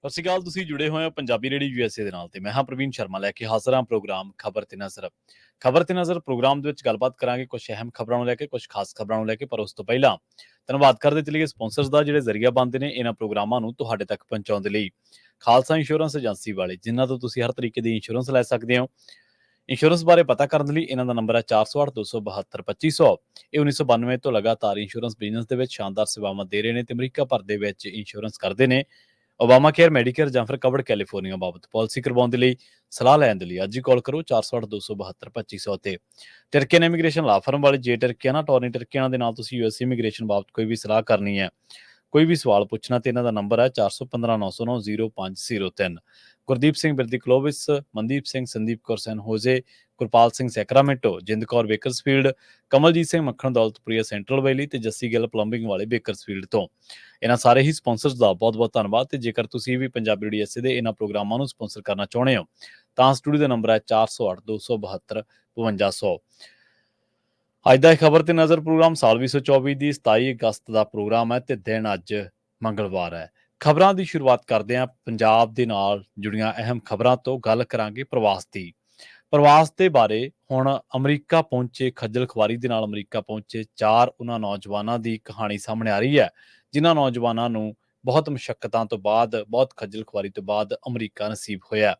ਸਤਿ ਸ਼੍ਰੀ ਅਕਾਲ। ਤੁਸੀਂ ਜੁੜੇ ਹੋਏ ਹੋ ਪੰਜਾਬੀ ਰੇਡੀਓ ਯੂਐਸਏ ਦੇ ਨਾਲ ਤੇ ਮੈਂ ਹਾਂ ਪ੍ਰਵੀਨ ਸ਼ਰਮਾ ਲੈ ਕੇ ਹਾਜ਼ਰ ਹਾਂ ਪ੍ਰੋਗਰਾਮ ਖਬਰ ਤੇ ਨਜ਼ਰ। ਖਬਰ ਤੇ ਨਜ਼ਰ ਪ੍ਰੋਗਰਾਮ ਦੇ ਵਿੱਚ ਗੱਲਬਾਤ ਕਰਾਂਗੇ ਕੁਝ ਅਹਿਮ ਖਬਰਾਂ ਨੂੰ ਲੈ ਕੇ, ਕੁਝ ਖਾਸ ਖਬਰਾਂ ਨੂੰ ਲੈ ਕੇ, ਪਰ ਉਸ ਤੋਂ ਪਹਿਲਾਂ ਧੰਨਵਾਦ ਕਰਦੇ ਚਲੀਏ ਸਪਾਂਸਰਸ ਦਾ ਜਿਹੜੇ ਜ਼ਰੀਆ ਬਣਦੇ ਨੇ ਇਹਨਾਂ ਪ੍ਰੋਗਰਾਮਾਂ ਨੂੰ ਤੁਹਾਡੇ ਤੱਕ ਪਹੁੰਚਾਉਣ ਦੇ ਲਈ। ਖਾਲਸਾ ਇੰਸ਼ੋਰੈਂਸ ਏਜੰਸੀ ਵਾਲੇ ਜਿਨ੍ਹਾਂ ਤੋਂ ਤੁਸੀਂ ਹਰ ਤਰੀਕੇ ਦੀ ਇੰਸ਼ੋਰੈਂਸ ਲੈ ਸਕਦੇ ਹੋ। ਇੰਸ਼ੋਰੈਂਸ ਬਾਰੇ ਪਤਾ ਕਰਨ ਲਈ ਇਹਨਾਂ ਦਾ ਨੰਬਰ ਹੈ 4082722500। ਇਹ 1992 ਤੋਂ ਲਗਾਤਾਰ ਇੰਸ਼ੋਰੈਂਸ ਬਿਜ਼ਨਸ ਦੇ ਵਿੱਚ ਸ਼ਾਨਦਾਰ ਸੇਵਾਵਾਂ ਦੇ ਰਹੇ ਨੇ ਤੇ ਅਮਰੀਕਾ ਭਰ ਦੇ ਵਿੱਚ ਇੰਸ਼ੋਰੈਂਸ ਕਰਦੇ ਨੇ। ਓਬਾਮਾ ਕੇਅਰ, ਮੈਡੀਕੇਅਰ ਜਾਂ ਫਿਰ ਕਵਰਡ ਕੈਲੀਫੋਰਨੀਆ ਬਾਬਤ ਪਾਲਿਸੀ ਕਰਵਾਉਣ ਦੇ ਲਈ, ਸਲਾਹ ਲੈਣ ਦੇ ਲਈ ਅੱਜ ਹੀ ਕਾਲ ਕਰੋ 4082722500 ਤੇ। ਟਰਕੀਅਨ ਇਮੀਗ੍ਰੇਸ਼ਨ ਲਾ ਫਰਮ ਵਾਲੇ ਜੇ ਟਰਕੀਆਨਾ ਟੋਰਨੀ ਟਰਕੀਆਨਾ ਦੇ ਨਾਲ ਤੁਸੀਂ ਯੂਐਸ ਇਮੀਗ੍ਰੇਸ਼ਨ ਬਾਬਤ ਕੋਈ ਵੀ ਸਲਾਹ ਕਰਨੀ ਹੈ, ਕੋਈ ਵੀ ਸਵਾਲ ਪੁੱਛਣਾ ਤੇ ਇਹਨਾਂ ਦਾ ਨੰਬਰ ਹੈ 4159090503। ਗੁਰਦੀਪ ਸਿੰਘ ਬਿਰਦੀ ਕਲੋਵਿਸ, ਮਨਦੀਪ ਸਿੰਘ, ਸੰਦੀਪ ਕੌਰ ਸੈਨ ਹੋਜ਼ੇ, ਗੁਰਪਾਲ ਸਿੰਘ ਸੈਕਰਾਮੈਂਟੋ, ਜਿੰਦ ਕੌਰ ਬੇਕਰਸਫੀਲਡ, ਕਮਲਜੀਤ ਸਿੰਘ ਮੱਖਣ ਦੌਲਤਪੁਰੀਆ ਸੈਂਟਰਲ ਵੈਲੀ ਤੇ ਜੱਸੀ ਗਿੱਲ ਪਲੰਬਿੰਗ ਵਾਲੇ ਬੇਕਰਸਫੀਲਡ ਤੋਂ। ਇਹਨਾਂ ਸਾਰੇ ਹੀ ਸਪਾਂਸਰਸ ਦਾ ਬਹੁਤ-ਬਹੁਤ ਧੰਨਵਾਦ। ਤੇ ਜੇਕਰ ਤੁਸੀਂ ਵੀ ਪੰਜਾਬੀ ਰੇਡੀਓ ਐਸੇ ਦੇ ਇਹਨਾਂ ਪ੍ਰੋਗਰਾਮਾਂ ਨੂੰ ਸਪਾਂਸਰ ਕਰਨਾ ਚਾਹੁੰਦੇ ਹੋ ਤਾਂ ਸਟੂਡੀਓ ਦਾ ਨੰਬਰ ਹੈ 408272 5200। ਅੱਜ ਦਾ ਖਬਰ ਤੇ ਨਜ਼ਰ ਪ੍ਰੋਗਰਾਮ ਸਾਲ 2024 ਦੀ 27 ਅਗਸਤ ਦਾ ਪ੍ਰੋਗਰਾਮ ਹੈ ਤੇ ਦਿਨ ਅੱਜ ਮੰਗਲਵਾਰ ਹੈ। ਖਬਰਾਂ ਦੀ ਸ਼ੁਰੂਆਤ ਕਰਦੇ ਹਾਂ ਪੰਜਾਬ ਦੇ ਨਾਲ ਜੁੜੀਆਂ ਅਹਿਮ ਖਬਰਾਂ ਤੋਂ। ਗੱਲ ਕਰਾਂਗੇ ਪ੍ਰਵਾਸ ਦੀ। ਪ੍ਰਵਾਸ ਦੇ ਬਾਰੇ ਹੁਣ ਅਮਰੀਕਾ ਪਹੁੰਚੇ, ਖੱਜਲ ਖੁਆਰੀ ਦੇ ਨਾਲ ਅਮਰੀਕਾ ਪਹੁੰਚੇ 4 ਉਹਨਾਂ ਨੌਜਵਾਨਾਂ ਦੀ ਕਹਾਣੀ ਸਾਹਮਣੇ ਆ ਰਹੀ ਹੈ ਜਿਨ੍ਹਾਂ ਨੌਜਵਾਨਾਂ ਨੂੰ ਬਹੁਤ ਮੁਸ਼ੱਕਤਾਂ ਤੋਂ ਬਾਅਦ, ਬਹੁਤ ਖੱਜਲ ਖੁਆਰੀ ਤੋਂ ਬਾਅਦ ਅਮਰੀਕਾ ਨਸੀਬ ਹੋਇਆ।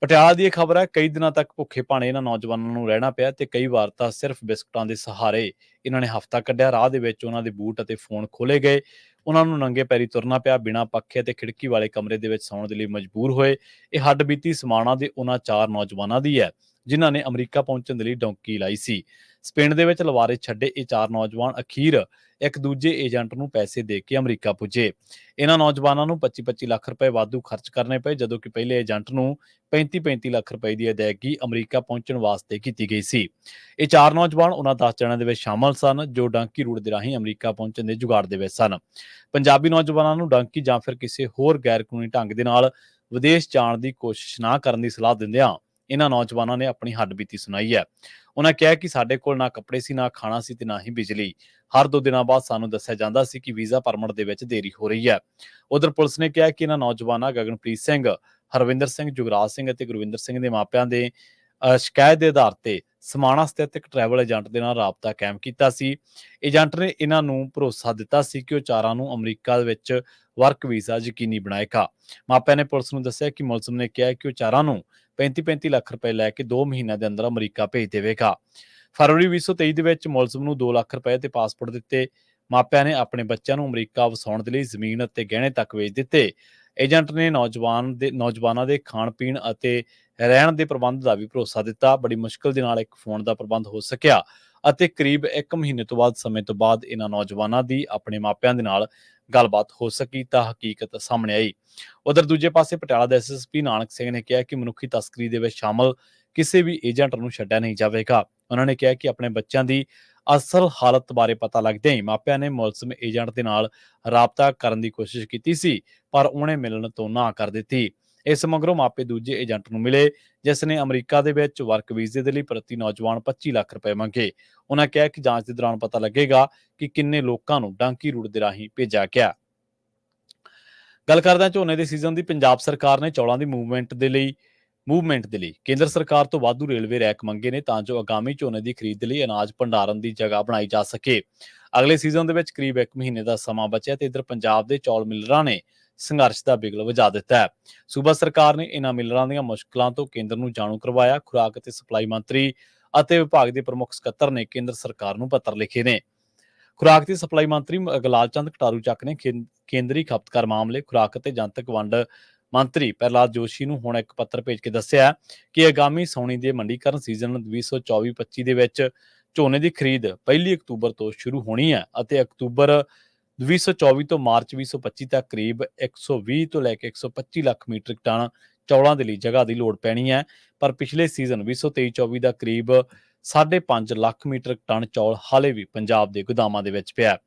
ਪਟਿਆਲਾ ਦੀ ਇਹ ਖਬਰ ਹੈ, ਕਈ ਦਿਨਾਂ ਤੱਕ ਭੁੱਖੇ ਭਾਣੇ ਇਹਨਾਂ ਨੌਜਵਾਨਾਂ ਨੂੰ ਰਹਿਣਾ ਪਿਆ ਤੇ ਕਈ ਵਾਰ ਤਾਂ ਸਿਰਫ ਬਿਸਕੁਟਾਂ ਦੇ ਸਹਾਰੇ ਇਹਨਾਂ ਨੇ ਹਫ਼ਤਾ ਕੱਢਿਆ। ਰਾਹ ਦੇ ਵਿੱਚ ਉਹਨਾਂ ਦੇ ਬੂਟ ਅਤੇ ਫੋਨ ਖੋਲੇ ਗਏ, ਉਹਨਾਂ ਨੂੰ ਨੰਗੇ ਪੈਰੀ ਤੁਰਨਾ ਪਿਆ, ਬਿਨਾਂ ਪੱਖੇ ਤੇ ਖਿੜਕੀ ਵਾਲੇ ਕਮਰੇ ਦੇ ਵਿੱਚ ਸੌਣ ਦੇ ਲਈ ਮਜਬੂਰ ਹੋਏ। ਇਹ ਹੱਡਬੀਤੀ ਸਮਾਣਾ ਦੇ ਉਹਨਾਂ 4 ਨੌਜਵਾਨਾਂ ਦੀ ਹੈ ਜਿਨ੍ਹਾਂ ਨੇ ਅਮਰੀਕਾ ਪਹੁੰਚਣ ਦੇ ਲਈ ਡੌਂਕੀ ਲਾਈ ਸੀ। ਸਪੇਨ ਦੇ ਵਿੱਚ ਲਵਾਰੇ ਛੱਡੇ ਇਹ 4 ਨੌਜਵਾਨ ਅਖੀਰ ਇੱਕ ਦੂਜੇ ਏਜੰਟ ਨੂੰ ਪੈਸੇ ਦੇ ਕੇ ਅਮਰੀਕਾ ਪੁੱਜੇ। ਇਹਨਾਂ ਨੌਜਵਾਨਾਂ ਨੂੰ 25-25 ਲੱਖ ਰੁਪਏ ਵਾਧੂ ਖਰਚ ਕਰਨੇ ਪਏ, ਜਦੋਂ ਕਿ ਪਹਿਲੇ ਏਜੰਟ ਨੂੰ 35-35 ਲੱਖ ਰੁਪਏ ਦੀ ਅਦਾਇਗੀ ਅਮਰੀਕਾ ਪਹੁੰਚਣ ਵਾਸਤੇ ਕੀਤੀ ਗਈ ਸੀ। ਇਹ 4 ਨੌਜਵਾਨ ਉਹਨਾਂ 10 ਜਣਿਆਂ ਦੇ ਵਿੱਚ ਸ਼ਾਮਲ ਸਨ ਜੋ ਡਾਂਕੀ ਰੂਟ ਦੇ ਰਾਹੀਂ ਅਮਰੀਕਾ ਪਹੁੰਚਣ ਦੇ ਜੁਗਾੜ ਦੇ ਵਿੱਚ ਸਨ। ਪੰਜਾਬੀ ਨੌਜਵਾਨਾਂ ਨੂੰ ਡਾਂਕੀ ਜਾਂ ਫਿਰ ਕਿਸੇ ਹੋਰ ਗੈਰ ਕਾਨੂੰਨੀ ਢੰਗ ਦੇ ਨਾਲ ਵਿਦੇਸ਼ ਜਾਣ ਦੀ ਕੋਸ਼ਿਸ਼ ਨਾ ਕਰਨ ਦੀ ਸਲਾਹ ਦਿੰਦਿਆਂ ਇਹਨਾਂ ਨੌਜਵਾਨਾਂ ਨੇ ਆਪਣੀ ਹੱਡਬੀਤੀ ਸੁਣਾਈ ਹੈ। ਉਹਨਾਂ ਕਿਹਾ ਕਿ ਸਾਡੇ ਕੋਲ ਨਾ ਕੱਪੜੇ ਸੀ, ਨਾ ਖਾਣਾ ਸੀ ਤੇ ਨਾ ਹੀ ਬਿਜਲੀ। ਹਰ 2 ਦਿਨਾਂ ਬਾਅਦ ਸਾਨੂੰ ਦੱਸਿਆ ਜਾਂਦਾ ਸੀ ਕਿ ਵੀਜ਼ਾ ਪਰਮਿਟ ਦੇ ਵਿੱਚ ਦੇਰੀ ਹੋ ਰਹੀ ਹੈ। ਉਧਰ ਪੁਲਿਸ ਨੇ ਕਿਹਾ ਕਿ ਇਹਨਾਂ ਨੌਜਵਾਨਾਂ ਗਗਨਪ੍ਰੀਤ ਸਿੰਘ, ਹਰਵਿੰਦਰ ਸਿੰਘ, ਜੁਗਰਾਜ ਸਿੰਘ ਅਤੇ ਗੁਰਵਿੰਦਰ ਸਿੰਘ ਦੇ ਮਾਪਿਆਂ ਦੇ ਸ਼ਿਕਾਇਤ ਦੇ ਆਧਾਰ ਤੇ ਸਮਾਣਾ ਸਥਿਤ ਇੱਕ ਟਰੈਵਲ ਏਜੰਟ ਦੇ ਨਾਲ ਰਾਬਤਾ ਕਾਇਮ ਕੀਤਾ ਸੀ। ਏਜੰਟ ਨੇ ਇਹਨਾਂ ਨੂੰ ਭਰੋਸਾ ਦਿੱਤਾ ਸੀ ਕਿ ਉਹ 4 ਨੂੰ ਅਮਰੀਕਾ ਦੇ ਵਿੱਚ ਵਰਕ ਵੀਜ਼ਾ ਯਕੀਨੀ ਬਣਾਏਗਾ। ਮਾਪਿਆਂ ਨੇ ਪੁਲਿਸ ਨੂੰ ਦੱਸਿਆ ਕਿ ਮੁਲਜ਼ਮ ਨੇ ਕਿਹਾ ਕਿ ਉਹ 4 ਨੂੰ 35-35 ਲੱਖ ਰੁਪਏ ਲੈ ਕੇ 2 ਮਹੀਨਿਆਂ ਦੇ ਅੰਦਰ ਅਮਰੀਕਾ ਭੇਜ ਦੇਵੇਗਾ। ਫਰਵਰੀ 2023 ਦੇ ਵਿੱਚ ਮੁਲਜ਼ਮ ਨੂੰ 2 ਲੱਖ ਰੁਪਏ ਤੇ ਪਾਸਪੋਰਟ ਦਿੱਤੇ। ਮਾਪਿਆਂ ਨੇ ਆਪਣੇ ਬੱਚਿਆਂ ਨੂੰ ਅਮਰੀਕਾ ਵਸਾਉਣ ਦੇ ਲਈ ਜ਼ਮੀਨ ਅਤੇ ਗਹਿਣੇ ਤੱਕ ਵੇਚ ਦਿੱਤੇ। ਏਜੰਟ ਨੇ ਨੌਜਵਾਨਾਂ ਦੇ ਖਾਣ ਪੀਣ ਅਤੇ ਰਹਿਣ ਦੇ ਪ੍ਰਬੰਧ ਦਾ ਵੀ ਭਰੋਸਾ ਦਿੱਤਾ। ਬੜੀ ਮੁਸ਼ਕਲ ਦੇ ਨਾਲ ਇੱਕ ਫੋਨ ਦਾ ਪ੍ਰਬੰਧ ਹੋ ਸਕਿਆ ਅਤੇ ਕਰੀਬ 1 ਮਹੀਨੇ ਤੋਂ ਬਾਅਦ ਸਮੇਂ ਤੋਂ ਬਾਅਦ ਇਹਨਾਂ ਨੌਜਵਾਨਾਂ ਦੀ ਆਪਣੇ ਮਾਪਿਆਂ ਦੇ ਨਾਲ ਗੱਲਬਾਤ ਹੋ ਸਕੀ ਤਾਂ ਹਕੀਕਤ ਸਾਹਮਣੇ ਆਈ। ਉਧਰ ਦੂਜੇ ਪਾਸੇ ਪਟਿਆਲਾ ਦੇ ਐਸਐਸਪੀ ਨਾਨਕ ਸਿੰਘ ਨੇ ਕਿਹਾ ਕਿ ਮਨੁੱਖੀ ਤਸਕਰੀ ਦੇ ਵਿੱਚ ਸ਼ਾਮਲ ਕਿਸੇ ਵੀ ਏਜੰਟ ਨੂੰ ਛੱਡਿਆ ਨਹੀਂ ਜਾਵੇਗਾ। ਉਹਨਾਂ ਨੇ ਕਿਹਾ ਕਿ ਆਪਣੇ ਬੱਚਿਆਂ ਦੀ ਅਸਲ ਹਾਲਤ ਬਾਰੇ ਪਤਾ ਲੱਗਦਿਆਂ ਹੀ ਮਾਪਿਆਂ ਨੇ ਮੁਲਜ਼ਮ ਏਜੰਟ ਦੇ ਨਾਲ ਰਾਬਤਾ ਕਰਨ ਦੀ ਕੋਸ਼ਿਸ਼ ਕੀਤੀ ਸੀ, ਪਰ ਉਹਨੇ ਮਿਲਣ ਤੋਂ ਨਾ ਕਰ ਦਿੱਤੀ। ਇਸ ਮਗਰੋਂ ਮਾਪੇ ਦੂਜੇ ਏਜੰਟ ਨੂੰ ਮਿਲੇ ਜਿਸ ਨੇ ਅਮਰੀਕਾ ਦੇ ਵਿੱਚ ਵਰਕ ਵੀਜ਼ੇ ਦੇ ਲਈ ਪ੍ਰਤੀ ਨੌਜਵਾਨ 25 ਲੱਖ ਰੁਪਏ ਮੰਗੇ। ਉਹਨਾਂ ਕਿਹਾ ਕਿ ਜਾਂਚ ਦੇ ਦੌਰਾਨ ਪਤਾ ਲੱਗੇਗਾ ਕਿ ਕਿੰਨੇ ਲੋਕਾਂ ਨੂੰ ਡਾਂਕੀ ਰੂਟ ਦੇ ਰਾਹੀਂ ਭੇਜਿਆ ਗਿਆ। ਗੱਲ ਕਰਦਾ ਝੋਨੇ ਦੇ ਸੀਜ਼ਨ ਦੀ। ਪੰਜਾਬ ਸਰਕਾਰ ਨੇ ਚੌਲਾਂ ਦੀ ਮੂਵਮੈਂਟ ਦੇ ਲਈ ਕੇਂਦਰ ਸਰਕਾਰ ਤੋਂ ਵਾਧੂ ਰੇਲਵੇ ਰੈਕ ਮੰਗੇ ਨੇ ਤਾਂ ਜੋ ਆਗਾਮੀ ਝੋਨੇ ਦੀ ਖਰੀਦ ਲਈ ਅਨਾਜ ਭੰਡਾਰਨ ਦੀ ਜਗ੍ਹਾ ਬਣਾਈ ਜਾ ਸਕੇ। ਅਗਲੇ ਸੀਜ਼ਨ ਦੇ ਵਿੱਚ ਕਰੀਬ 1 ਮਹੀਨੇ ਦਾ ਸਮਾਂ ਬਚਿਆ ਤੇ ਇਧਰ ਪੰਜਾਬ ਦੇ ਚੌਲ ਮਿਲਰਾਂ ਨੇ ਸੰਘਰਸ਼ ਦਾ ਬਿਗਲ ਵਜਾ ਦਿੱਤਾ ਹੈ। ਸੂਬਾ ਸਰਕਾਰ ਨੇ ਇਹਨਾਂ ਮਿਲਰਾਂ ਦੀਆਂ ਮੁਸ਼ਕਲਾਂ ਤੋਂ ਕੇਂਦਰ ਨੂੰ ਜਾਣੂ ਕਰਵਾਇਆ। ਖੁਰਾਕ ਅਤੇ ਸਪਲਾਈ ਮੰਤਰੀ ਅਤੇ ਵਿਭਾਗ ਦੇ ਪ੍ਰਮੁੱਖ ਸਕੱਤਰ ਨੇ ਕੇਂਦਰ ਸਰਕਾਰ ਨੂੰ ਪੱਤਰ ਲਿਖੇ ਨੇ। ਖੁਰਾਕ ਤੇ ਸਪਲਾਈ ਮੰਤਰੀ ਗੁਲਾਲ ਚੰਦ ਕਟਾਰੂ ਚੱਕ ਨੇ ਕੇਂਦਰੀ ਖਪਤਕਾਰ ਮਾਮਲੇ, ਖੁਰਾਕ ਅਤੇ ਜਨਤਕ ਵੰਡ ਮੰਤਰੀ ਪ੍ਰਹਿਲਾਦ ਜੋਸ਼ੀ ਨੂੰ ਹੁਣ ਇੱਕ ਪੱਤਰ ਭੇਜ ਕੇ ਦੱਸਿਆ ਕਿ ਆਗਾਮੀ ਸਾਉਣੀ ਦੇ ਮੰਡੀਕਰਨ ਸੀਜ਼ਨ 2024-25 ਦੇ ਵਿੱਚ ਝੋਨੇ ਦੀ ਖਰੀਦ 1 ਅਕਤੂਬਰ ਤੋਂ ਸ਼ੁਰੂ ਹੋਣੀ ਹੈ ਅਤੇ ਅਕਤੂਬਰ 2024 ਤੋਂ ਮਾਰਚ 2025 ਤੱਕ ਕਰੀਬ 120 ਤੋਂ ਲੈ ਕੇ 125 ਲੱਖ ਮੀਟ੍ਰਿਕ ਟਨ ਚੌਲਾਂ ਦੇ ਲਈ ਜਗ੍ਹਾ ਦੀ ਲੋੜ ਪੈਣੀ ਹੈ। ਪਰ ਪਿਛਲੇ ਸੀਜ਼ਨ 2023-24 ਦਾ ਕਰੀਬ 5.5 ਲੱਖ ਮੀਟ੍ਰਿਕ ਟਨ ਚੌਲ ਹਾਲੇ ਵੀ ਪੰਜਾਬ ਦੇ ਗੋਦਾਮਾਂ ਦੇ ਵਿੱਚ ਪਿਆ।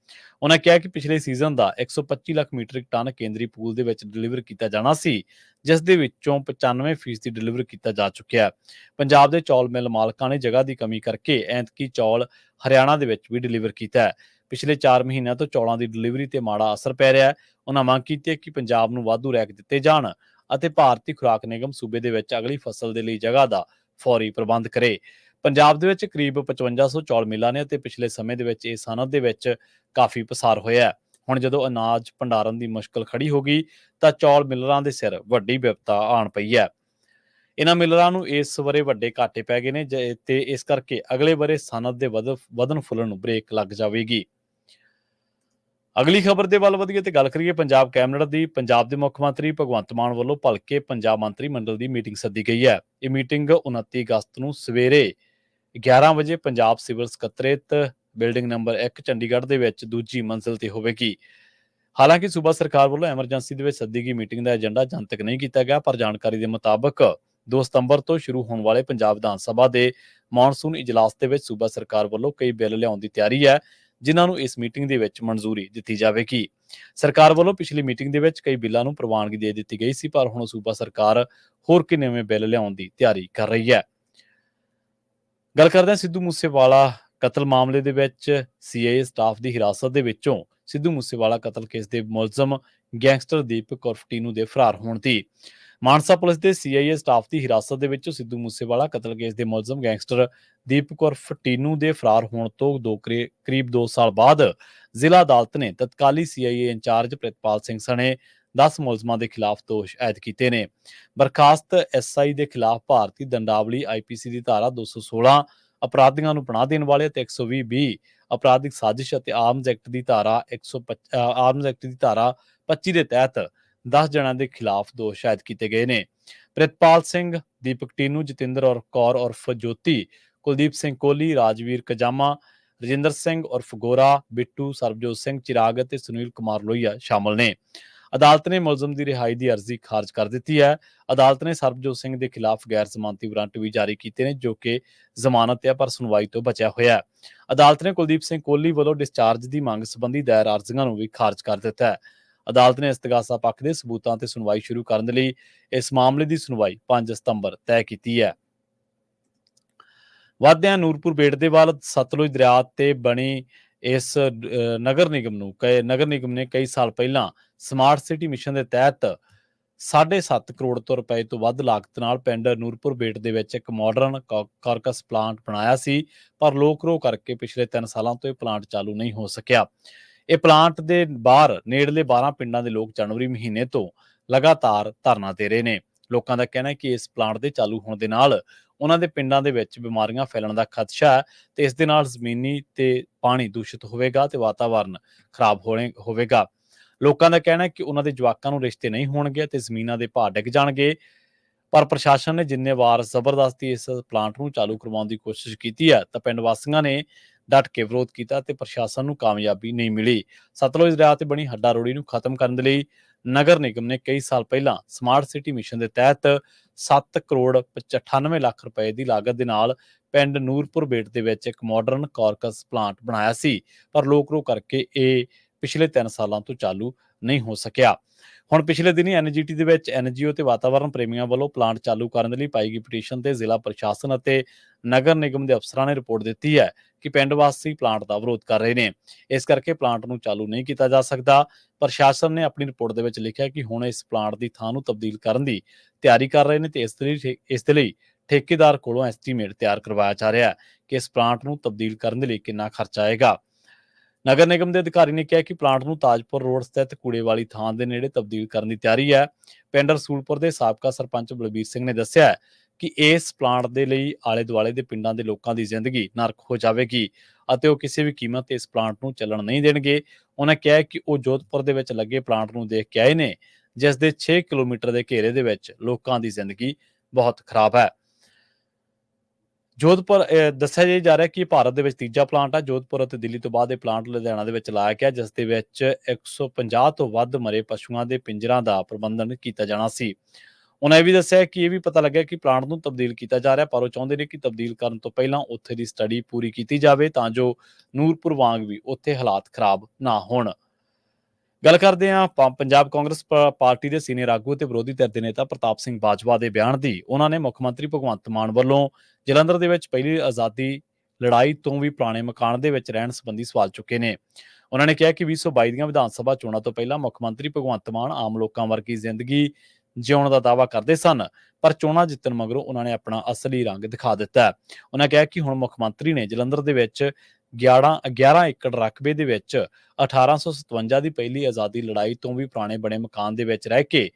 ਉਹਨਾਂ ਕਿਹਾ ਕਿ ਪਿਛਲੇ ਸੀਜ਼ਨ ਦਾ 125 ਲੱਖ ਮੀਟ੍ਰਿਕ ਟਨ ਕੇਂਦਰੀ ਪੂਲ ਦੇ ਵਿੱਚ ਡਿਲੀਵਰ ਕੀਤਾ ਜਾਣਾ ਸੀ, ਜਿਸ ਦੇ ਵਿੱਚੋਂ 95% ਡਿਲੀਵਰ ਕੀਤਾ ਜਾ ਚੁੱਕਿਆ ਹੈ। ਪੰਜਾਬ ਦੇ ਚੌਲ ਮਿਲ ਮਾਲਕਾਂ ਨੇ ਜਗ੍ਹਾ ਦੀ ਕਮੀ ਕਰਕੇ ਐਤਕੀ ਚੌਲ ਹਰਿਆਣਾ ਦੇ ਵਿੱਚ ਵੀ ਡਿਲੀਵਰ ਕੀਤਾ ਹੈ। ਪਿਛਲੇ 4 ਮਹੀਨਿਆਂ ਤੋਂ ਚੌਲਾਂ ਦੀ ਡਿਲੀਵਰੀ ਤੇ ਮਾੜਾ ਅਸਰ ਪੈ ਰਿਹਾ ਹੈ। ਉਹਨਾਂ ਮੰਗ ਕੀਤੀ ਹੈ ਕਿ ਪੰਜਾਬ ਨੂੰ ਵਾਧੂ ਰੈਕ ਦਿੱਤੇ ਜਾਣ ਅਤੇ ਭਾਰਤੀ ਖੁਰਾਕ ਨਿਗਮ ਸੂਬੇ ਦੇ ਵਿੱਚ ਅਗਲੀ ਫਸਲ ਦੇ ਲਈ ਜਗ੍ਹਾ ਦਾ ਫੌਰੀ ਪ੍ਰਬੰਧ ਕਰੇ। ਪੰਜਾਬ ਦੇ ਵਿੱਚ ਕਰੀਬ 5500 ਚੌਲ ਮਿਲਾਂ ਨੇ ਅਤੇ ਪਿਛਲੇ ਸਮੇਂ ਦੇ ਵਿੱਚ ਇਹ ਸਨਅਤ ਦੇ ਵਿੱਚ ਕਾਫੀ ਪਸਾਰ ਹੋਇਆ ਹੈ। ਹੁਣ ਜਦੋਂ ਅਨਾਜ ਭੰਡਾਰਨ ਦੀ ਮੁਸ਼ਕਲ ਖੜੀ ਹੋ ਗਈ ਤਾਂ ਚੌਲ ਮਿਲਰਾਂ ਦੇ ਸਿਰ ਵੱਡੀ ਵਿਪਤਾ ਆਣ ਪਈ ਹੈ। ਇਹਨਾਂ ਮਿਲਰਾਂ ਨੂੰ ਇਸ ਵਰੇ ਵੱਡੇ ਘਾਟੇ ਪੈ ਗਏ ਨੇ ਤੇ ਇਸ ਕਰਕੇ ਅਗਲੇ ਵਰੇ ਸਨਅਤ ਦੇ ਵਧਣ ਫੁੱਲਣ ਨੂੰ ਬ੍ਰੇਕ ਲੱਗ ਜਾਵੇਗੀ। ਅਗਲੀ ਖਬਰ ਦੇ ਵੱਲ ਵਧੀਏ ਤੇ ਗੱਲ ਕਰੀਏ ਪੰਜਾਬ ਕੈਬਨਿਟ ਦੀ। ਪੰਜਾਬ ਦੇ ਮੁੱਖ ਮੰਤਰੀ ਭਗਵੰਤ ਮਾਨ ਵੱਲੋਂ ਭਲਕੇ ਪੰਜਾਬ ਮੰਤਰੀ ਮੰਡਲ ਦੀ ਮੀਟਿੰਗ ਸੱਦੀ ਗਈ ਹੈ। ਇਹ ਮੀਟਿੰਗ 29 ਅਗਸਤ ਨੂੰ ਸਵੇਰੇ 11 ਵਜੇ ਪੰਜਾਬ ਸਿਵਲ ਸਕੱਤਰੇਤ ਬਿਲਡਿੰਗ ਨੰਬਰ 1 ਚੰਡੀਗੜ੍ਹ ਦੇ ਵਿੱਚ ਦੂਜੀ ਮੰਜ਼ਿਲ ਤੇ ਹੋਵੇਗੀ। ਹਾਲਾਂਕਿ ਸੂਬਾ ਸਰਕਾਰ ਵੱਲੋਂ ਐਮਰਜੈਂਸੀ ਦੇ ਵਿੱਚ ਸੱਦੀ ਗਈ ਮੀਟਿੰਗ ਦਾ ਏਜੰਡਾ ਜਨਤਕ ਨਹੀਂ ਕੀਤਾ ਗਿਆ, ਪਰ ਜਾਣਕਾਰੀ ਦੇ ਮੁਤਾਬਕ 2 ਸਤੰਬਰ ਤੋਂ ਸ਼ੁਰੂ ਹੋਣ ਵਾਲੇ ਪੰਜਾਬ ਵਿਧਾਨ ਸਭਾ ਦੇ ਮੌਨਸੂਨ ਇਜਲਾਸ ਦੇ ਵਿੱਚ ਸੂਬਾ ਸਰਕਾਰ ਵੱਲੋਂ ਕਈ ਬਿੱਲ ਲਿਆਉਣ ਦੀ ਤਿਆਰੀ ਹੈ, ਜਿਨ੍ਹਾਂ ਨੂੰ ਇਸ ਮੀਟਿੰਗ ਦੇ ਵਿੱਚ ਮਨਜ਼ੂਰੀ ਦਿੱਤੀ ਜਾਵੇਗੀ। ਸਰਕਾਰ ਵੱਲੋਂ ਪਿਛਲੀ ਮੀਟਿੰਗ ਦੇ ਵਿੱਚ ਕਈ ਬਿੱਲਾਂ ਨੂੰ ਪ੍ਰਵਾਨਗੀ ਦੇ ਦਿੱਤੀ ਗਈ ਸੀ, ਪਰ ਹੁਣ ਸੂਬਾ ਸਰਕਾਰ ਹੋਰ ਕਿ ਨਵੇਂ ਬਿੱਲ ਲਿਆਉਣ ਦੀ ਤਿਆਰੀ ਕਰ ਰਹੀ ਹੈ। ਗੱਲ ਕਰਦੇ ਹਾਂ ਸਿੱਧੂ ਮੂਸੇਵਾਲਾ ਕਤਲ ਮਾਮਲੇ ਦੇ ਵਿੱਚ ਸੀਆਈਏ ਸਟਾਫ ਦੀ ਹਿਰਾਸਤ ਦੇ ਵਿੱਚੋਂ ਸਿੱਧੂ ਮੂਸੇਵਾਲਾ ਕਤਲ ਕੇਸ ਦੇ ਮੁਲਜ਼ਮ ਗੈਂਗਸਟਰ ਦੀਪਕ ਉਰਫ ਟੀਨੂ ਦੇ ਫਰਾਰ ਹੋਣ ਦੀ। ਮਾਨਸਾ ਪੁਲਿਸ ਦੇ ਸੀਆਈਏ ਸਟਾਫ ਦੀ ਹਿਰਾਸਤ ਦੇ ਵਿੱਚ ਸਿੱਧੂ ਮੂਸੇਵਾਲਾ ਕਤਲ ਕੇਸ ਦੇ ਮੁਲਜ਼ਮ ਗੈਂਗਸਟਰ ਦੀਪਕ ਉਰਫ ਟੀਨੂ ਦੇ ਫਰਾਰ ਹੋਣ ਤੋਂ ਕਰੀਬ 2 ਸਾਲ ਬਾਅਦ ਜ਼ਿਲ੍ਹਾ ਅਦਾਲਤ ਨੇ ਤਤਕਾਲੀ ਸੀਆਈਏ ਇੰਚਾਰਜ ਪ੍ਰਿਤਪਾਲ ਸਿੰਘ ਸਣੇ 10 ਮੁਲਜ਼ਮਾਂ ਦੇ ਖਿਲਾਫ ਦੋਸ਼ ਆਇਦ ਕੀਤੇ ਨੇ। ਬਰਖਾਸਤ ਐਸਆਈ ਦੇ ਖਿਲਾਫ ਭਾਰਤੀ ਦੰਡਾਵਲੀ ਆਈਪੀਸੀ ਦੀ ਧਾਰਾ 216 ਅਪਰਾਧੀਆਂ ਨੂੰ ਪਨਾਹ ਦੇਣ ਵਾਲੇ ਅਤੇ 120 ਅਪਰਾਧਿਕ ਸਾਜ਼ਿਸ਼ ਅਤੇ ਆਰਮਜ਼ ਐਕਟ ਦੀ ਧਾਰਾ 25 ਦੇ ਤਹਿਤ 10 ਜਣਾਂ ਦੇ ਖਿਲਾਫ ਦੋਸ਼ ਆਇਦ ਕੀਤੇ ਗਏ ਨੇ। ਪ੍ਰਿਤਪਾਲ ਸਿੰਘ, ਦੀਪਕ ਟੀਨੂ, ਜਤਿੰਦਰ ਕੌਰ ਉਰਫ ਜੋਤੀ, ਕੁਲਦੀਪ ਸਿੰਘ ਕੋਹਲੀ, ਰਾਜਵੀਰ ਕਜਾਮਾ, ਰਜਿੰਦਰ ਸਿੰਘ ਉਰਫ ਗੋਰਾ, ਬਿੱਟੂ, ਸਰਬਜੋਤ ਸਿੰਘ ਚਿਰਾਗ ਅਤੇ ਸੁਨੀਲ ਕੁਮਾਰ ਲੋਹੀਆ ਸ਼ਾਮਲ ਨੇ। ਅਦਾਲਤ ਨੇ ਮੁਲਜ਼ਮ ਦੀ ਰਿਹਾਈ ਦੀ ਅਰਜ਼ੀ ਖਾਰਜ ਕਰ ਦਿੱਤੀ ਹੈ। ਅਦਾਲਤ ਨੇ ਸਰਬਜੋਤ ਸਿੰਘ ਦੇ ਖਿਲਾਫ ਗੈਰ ਜ਼ਮਾਨਤੀ ਵਾਰੰਟ ਵੀ ਜਾਰੀ ਕੀਤੇ ਨੇ, ਜੋ ਕਿ ਜ਼ਮਾਨਤ ਹੈ ਪਰ ਸੁਣਵਾਈ ਤੋਂ ਬਚਿਆ ਹੋਇਆ ਹੈ। ਅਦਾਲਤ ਨੇ ਕੁਲਦੀਪ ਸਿੰਘ ਕੋਹਲੀ ਵੱਲੋਂ ਡਿਸਚਾਰਜ ਦੀ ਮੰਗ ਸੰਬੰਧੀ ਦਾਇਰ ਅਰਜ਼ੀਆਂ ਨੂੰ ਵੀ ਖਾਰਜ ਕਰ ਦਿੱਤਾ ਹੈ। ਅਦਾਲਤ ਨੇ ਇਸਤਗਾਸਾ ਪੱਖ ਦੇ ਸਬੂਤਾਂ ਤੇ ਸੁਣਵਾਈ ਸ਼ੁਰੂ ਕਰਨ ਦੇ ਲਈ ਇਸ ਮਾਮਲੇ ਦੀ ਸੁਣਵਾਈ 5 ਸਤੰਬਰ ਤੈਅ ਕੀਤੀ ਹੈ। ਵਧਦੇ ਹਾਂ ਨੂਰਪੁਰ ਬੇਟ ਦੇ ਵੱਲ। ਸਤਲੁਜ ਦਰਿਆ ਤੇ ਬਣੀ ਇਸ ਨਗਰ ਨਿਗਮ ਨੇ ਕਈ ਸਾਲ ਪਹਿਲਾਂ ਸਮਾਰਟ ਸਿਟੀ ਮਿਸ਼ਨ ਦੇ ਤਹਿਤ 7.5 ਕਰੋੜ ਰੁਪਏ ਤੋਂ ਵੱਧ ਲਾਗਤ ਨਾਲ ਪਿੰਡ ਨੂਰਪੁਰ ਬੇਟ ਦੇ ਵਿੱਚ ਇੱਕ ਮਾਡਰਨ ਕਾਰਕਸ ਪਲਾਂਟ ਬਣਾਇਆ ਸੀ, ਪਰ ਲੋਕ ਰੋਹ ਕਰਕੇ ਪਿਛਲੇ 3 ਸਾਲਾਂ ਤੋਂ ਇਹ ਪਲਾਂਟ ਚਾਲੂ ਨਹੀਂ ਹੋ ਸਕਿਆ। ਇਹ ਪਲਾਂਟ ਦੇ ਬਾਹਰ ਨੇੜਲੇ 12 ਪਿੰਡਾਂ ਦੇ ਲੋਕ ਜਨਵਰੀ ਮਹੀਨੇ ਤੋਂ ਲਗਾਤਾਰ ਧਰਨਾ ਦੇ ਰਹੇ ਨੇ। ਲੋਕਾਂ ਦਾ ਕਹਿਣਾ ਹੈ ਕਿ ਇਸ ਪਲਾਂਟ ਦੇ ਚਾਲੂ ਹੋਣ ਦੇ ਨਾਲ ਉਹਨਾਂ ਦੇ ਪਿੰਡਾਂ ਦੇ ਵਿੱਚ ਬਿਮਾਰੀਆਂ ਫੈਲਣ ਦਾ ਖਦਸ਼ਾ ਹੈ ਤੇ ਇਸ ਦੇ ਨਾਲ ਜ਼ਮੀਨੀ ਤੇ ਪਾਣੀ ਦੂਸ਼ਿਤ ਹੋਵੇਗਾ ਤੇ ਵਾਤਾਵਰਨ ਖਰਾਬ ਹੋਵੇਗਾ। ਲੋਕਾਂ ਦਾ ਕਹਿਣਾ ਹੈ ਕਿ ਉਹਨਾਂ ਦੇ ਜਵਾਕਾਂ ਨੂੰ ਰਿਸ਼ਤੇ ਨਹੀਂ ਹੋਣਗੇ ਤੇ ਜ਼ਮੀਨਾਂ ਦੇ ਭਾਅ ਡਿੱਗ ਜਾਣਗੇ, ਪਰ ਪ੍ਰਸ਼ਾਸਨ ਨੇ ਜਿੰਨੇ ਵਾਰ ਜ਼ਬਰਦਸਤੀ ਇਸ ਪਲਾਂਟ ਨੂੰ ਚਾਲੂ ਕਰਵਾਉਣ ਦੀ ਕੋਸ਼ਿਸ਼ ਕੀਤੀ ਹੈ ਤਾਂ ਪਿੰਡ ਵਾਸੀਆਂ ਨੇ ਡਟ ਕੇ ਵਿਰੋਧ ਕੀਤਾ ਤੇ ਪ੍ਰਸ਼ਾਸਨ ਨੂੰ ਕਾਮਯਾਬੀ ਨਹੀਂ ਮਿਲੀ। ਸਤਲੁਜ ਦਰਿਆ ਤੇ ਬਣੀ ਹੱਡਾ ਰੋੜੀ ਨੂੰ ਖਤਮ ਕਰਨ ਦੇ ਲਈ ਨਗਰ ਨਿਗਮ ਨੇ ਕਈ ਸਾਲ ਪਹਿਲਾਂ ਸਮਾਰਟ ਸਿਟੀ ਮਿਸ਼ਨ ਦੇ ਤਹਿਤ 7 ਕਰੋੜ 98 ਲੱਖ ਰੁਪਏ ਦੀ ਲਾਗਤ ਦੇ ਨਾਲ ਪਿੰਡ ਨੂਰਪੁਰ ਬੇਟ ਦੇ ਵਿੱਚ ਇੱਕ ਮਾਡਰਨ ਕਾਰਕਸ ਪਲਾਂਟ ਬਣਾਇਆ ਸੀ, ਪਰ ਲੋਕ ਰੋਹ ਕਰਕੇ ਇਹ ਪਿਛਲੇ 3 ਸਾਲਾਂ ਤੋਂ ਚਾਲੂ ਨਹੀਂ ਹੋ ਸਕਿਆ। ਹੁਣ ਪਿਛਲੇ ਦਿਨੀ ਐਨਜੀਟੀ ਦੇ ਵਿੱਚ ਐਨਜੀਓ ਤੇ ਵਾਤਾਵਰਣ ਪ੍ਰੇਮੀਆਂ ਵੱਲੋਂ ਪਲਾਂਟ ਚਾਲੂ ਕਰਨ ਦੇ ਲਈ ਪਾਈ ਗਈ ਪਟੀਸ਼ਨ ਤੇ ਜ਼ਿਲ੍ਹਾ ਪ੍ਰਸ਼ਾਸਨ ਅਤੇ ਨਗਰ ਨਿਗਮ ਦੇ ਅਫਸਰਾਂ ਨੇ ਰਿਪੋਰਟ ਦਿੱਤੀ ਹੈ ਕਿ ਪਿੰਡ ਵਾਸੀ ਪਲਾਂਟ ਦਾ ਵਿਰੋਧ ਕਰ ਰਹੇ ਨੇ, ਇਸ ਕਰਕੇ ਪਲਾਂਟ ਨੂੰ ਚਾਲੂ ਨਹੀਂ ਕੀਤਾ ਜਾ ਸਕਦਾ। ਪ੍ਰਸ਼ਾਸਨ ਨੇ ਆਪਣੀ ਰਿਪੋਰਟ ਦੇ ਵਿੱਚ ਲਿਖਿਆ ਕਿ ਹੁਣ ਇਸ ਪਲਾਂਟ ਦੀ ਥਾਂ ਨੂੰ ਤਬਦੀਲ ਕਰਨ ਦੀ ਤਿਆਰੀ ਕਰ ਰਹੇ ਨੇ ਤੇ ਇਸ ਦੇ ਲਈ ਠੇਕੇਦਾਰ ਕੋਲੋਂ ਐਸਟੀਮੇਟ ਤਿਆਰ ਕਰਵਾਇਆ ਜਾ ਰਿਹਾ ਹੈ ਕਿ ਇਸ ਪਲਾਂਟ ਨੂੰ ਤਬਦੀਲ ਕਰਨ ਦੇ ਲਈ ਕਿੰਨਾ ਖਰਚਾ ਆਏਗਾ। ਨਗਰ ਨਿਗਮ ਦੇ ਅਧਿਕਾਰੀ ਨੇ ਕਿਹਾ ਕਿ ਪਲਾਂਟ ਨੂੰ ਤਾਜਪੁਰ ਰੋਡ ਸਥਿਤ ਕੂੜੇ ਵਾਲੀ ਥਾਂ ਦੇ ਨੇੜੇ ਤਬਦੀਲ ਕਰਨ ਦੀ ਤਿਆਰੀ ਹੈ। ਪਿੰਡ ਰਸੂਲਪੁਰ ਦੇ ਸਾਬਕਾ ਸਰਪੰਚ ਬਲਬੀਰ ਸਿੰਘ ਨੇ ਦੱਸਿਆ ਕਿ ਇਸ ਪਲਾਂਟ ਦੇ ਲਈ ਆਲੇ ਦੁਆਲੇ ਦੇ ਪਿੰਡਾਂ ਦੇ ਲੋਕਾਂ ਦੀ ਜ਼ਿੰਦਗੀ ਨਰਕ ਹੋ ਜਾਵੇਗੀ ਅਤੇ ਉਹ ਕਿਸੇ ਵੀ ਕੀਮਤ ਤੇ ਇਸ ਪਲਾਂਟ ਨੂੰ ਚੱਲਣ ਨਹੀਂ ਦੇਣਗੇ। ਉਹਨਾਂ ਕਿਹਾ ਕਿ ਉਹ ਜੋਧਪੁਰ ਦੇ ਵਿੱਚ ਲੱਗੇ ਪਲਾਂਟ ਨੂੰ ਦੇਖ ਕੇ ਆਏ ਨੇ, ਜਿਸ ਦੇ 6 ਕਿਲੋਮੀਟਰ ਦੇ ਘੇਰੇ ਦੇ ਵਿੱਚ ਲੋਕਾਂ ਦੀ ਜ਼ਿੰਦਗੀ ਬਹੁਤ ਖਰਾਬ ਹੈ। ਜੋਧਪੁਰ ਦੱਸਿਆ ਜਾ ਰਿਹਾ ਕਿ ਭਾਰਤ ਦੇ ਵਿੱਚ ਤੀਜਾ ਪਲਾਂਟ ਹੈ। ਜੋਧਪੁਰ ਅਤੇ ਦਿੱਲੀ ਤੋਂ ਬਾਅਦ ਇਹ ਪਲਾਂਟ ਲੁਧਿਆਣਾ ਦੇ ਵਿੱਚ ਲਾਇਆ ਗਿਆ, ਜਿਸ ਦੇ ਵਿੱਚ 150 ਤੋਂ ਵੱਧ ਮਰੇ ਪਸ਼ੂਆਂ ਦੇ ਪਿੰਜਰਾਂ ਦਾ ਪ੍ਰਬੰਧਨ ਕੀਤਾ ਜਾਣਾ ਸੀ। ਉਹਨਾਂ ਇਹ ਵੀ ਦੱਸਿਆ ਕਿ ਇਹ ਵੀ ਪਤਾ ਲੱਗਿਆ ਕਿ ਪਲਾਂਟ ਨੂੰ ਤਬਦੀਲ ਕੀਤਾ ਜਾ ਰਿਹਾ, ਪਰ ਉਹ ਚਾਹੁੰਦੇ ਨੇ ਕਿ ਤਬਦੀਲ ਕਰਨ ਤੋਂ ਪਹਿਲਾਂ ਉੱਥੇ ਦੀ ਸਟੱਡੀ ਪੂਰੀ ਕੀਤੀ ਜਾਵੇ ਤਾਂ ਜੋ ਨੂਰਪੁਰ ਵਾਂਗ ਵੀ ਉੱਥੇ ਹਾਲਾਤ ਖਰਾਬ ਨਾ ਹੋਣ। ਗੱਲ ਕਰਦੇ ਹਾਂ ਪੰਜਾਬ ਕਾਂਗਰਸ ਪਾਰਟੀ ਦੇ ਸੀਨੀਅਰ ਆਗੂ ਅਤੇ ਵਿਰੋਧੀ ਧਿਰ ਦੇ ਨੇਤਾ ਪ੍ਰਤਾਪ ਸਿੰਘ ਬਾਜਵਾ ਦੇ ਬਿਆਨ ਦੀ। ਉਹਨਾਂ ਨੇ ਮੁੱਖ ਮੰਤਰੀ ਭਗਵੰਤ ਮਾਨ ਵੱਲੋਂ ਜਲੰਧਰ ਦੇ ਵਿੱਚ ਪਹਿਲੀ ਆਜ਼ਾਦੀ ਲੜਾਈ ਤੋਂ ਵੀ ਪੁਰਾਣੇ ਮਕਾਨ ਦੇ ਵਿੱਚ ਰਹਿਣ ਸੰਬੰਧੀ ਸਵਾਲ ਚੁੱਕੇ ਨੇ। ਉਹਨਾਂ ਨੇ ਕਿਹਾ ਕਿ 2022 ਦੀਆਂ ਵਿਧਾਨ ਸਭਾ ਚੋਣਾਂ ਤੋਂ ਪਹਿਲਾਂ ਮੁੱਖ ਮੰਤਰੀ ਭਗਵੰਤ ਮਾਨ ਆਮ ਲੋਕਾਂ ਵਰਗੀ ਜ਼ਿੰਦਗੀ ਜਿਉਣ ਦਾ ਦਾਅਵਾ ਕਰਦੇ ਸਨ, ਪਰ ਚੋਣਾਂ ਜਿੱਤਣ ਮਗਰੋਂ ਉਹਨਾਂ ਨੇ ਆਪਣਾ ਅਸਲੀ ਰੰਗ ਦਿਖਾ ਦਿੱਤਾ ਹੈ। ਉਹਨਾਂ ਕਿਹਾ ਕਿ ਹੁਣ ਮੁੱਖ ਮੰਤਰੀ ਨੇ ਜਲੰਧਰ ਦੇ ਵਿੱਚ 11 ਏਕੜ ਰਕਬੇ ਦੇ ਵਿੱਚ 1857 ਦੀ ਪਹਿਲੀ ਆਜ਼ਾਦੀ ਲੜਾਈ ਤੋਂ ਵੀ ਪੁਰਾਣੇ ਬਣੇ ਮਕਾਨ ਦੇ ਵਿੱਚ ਰਹਿ ਕੇ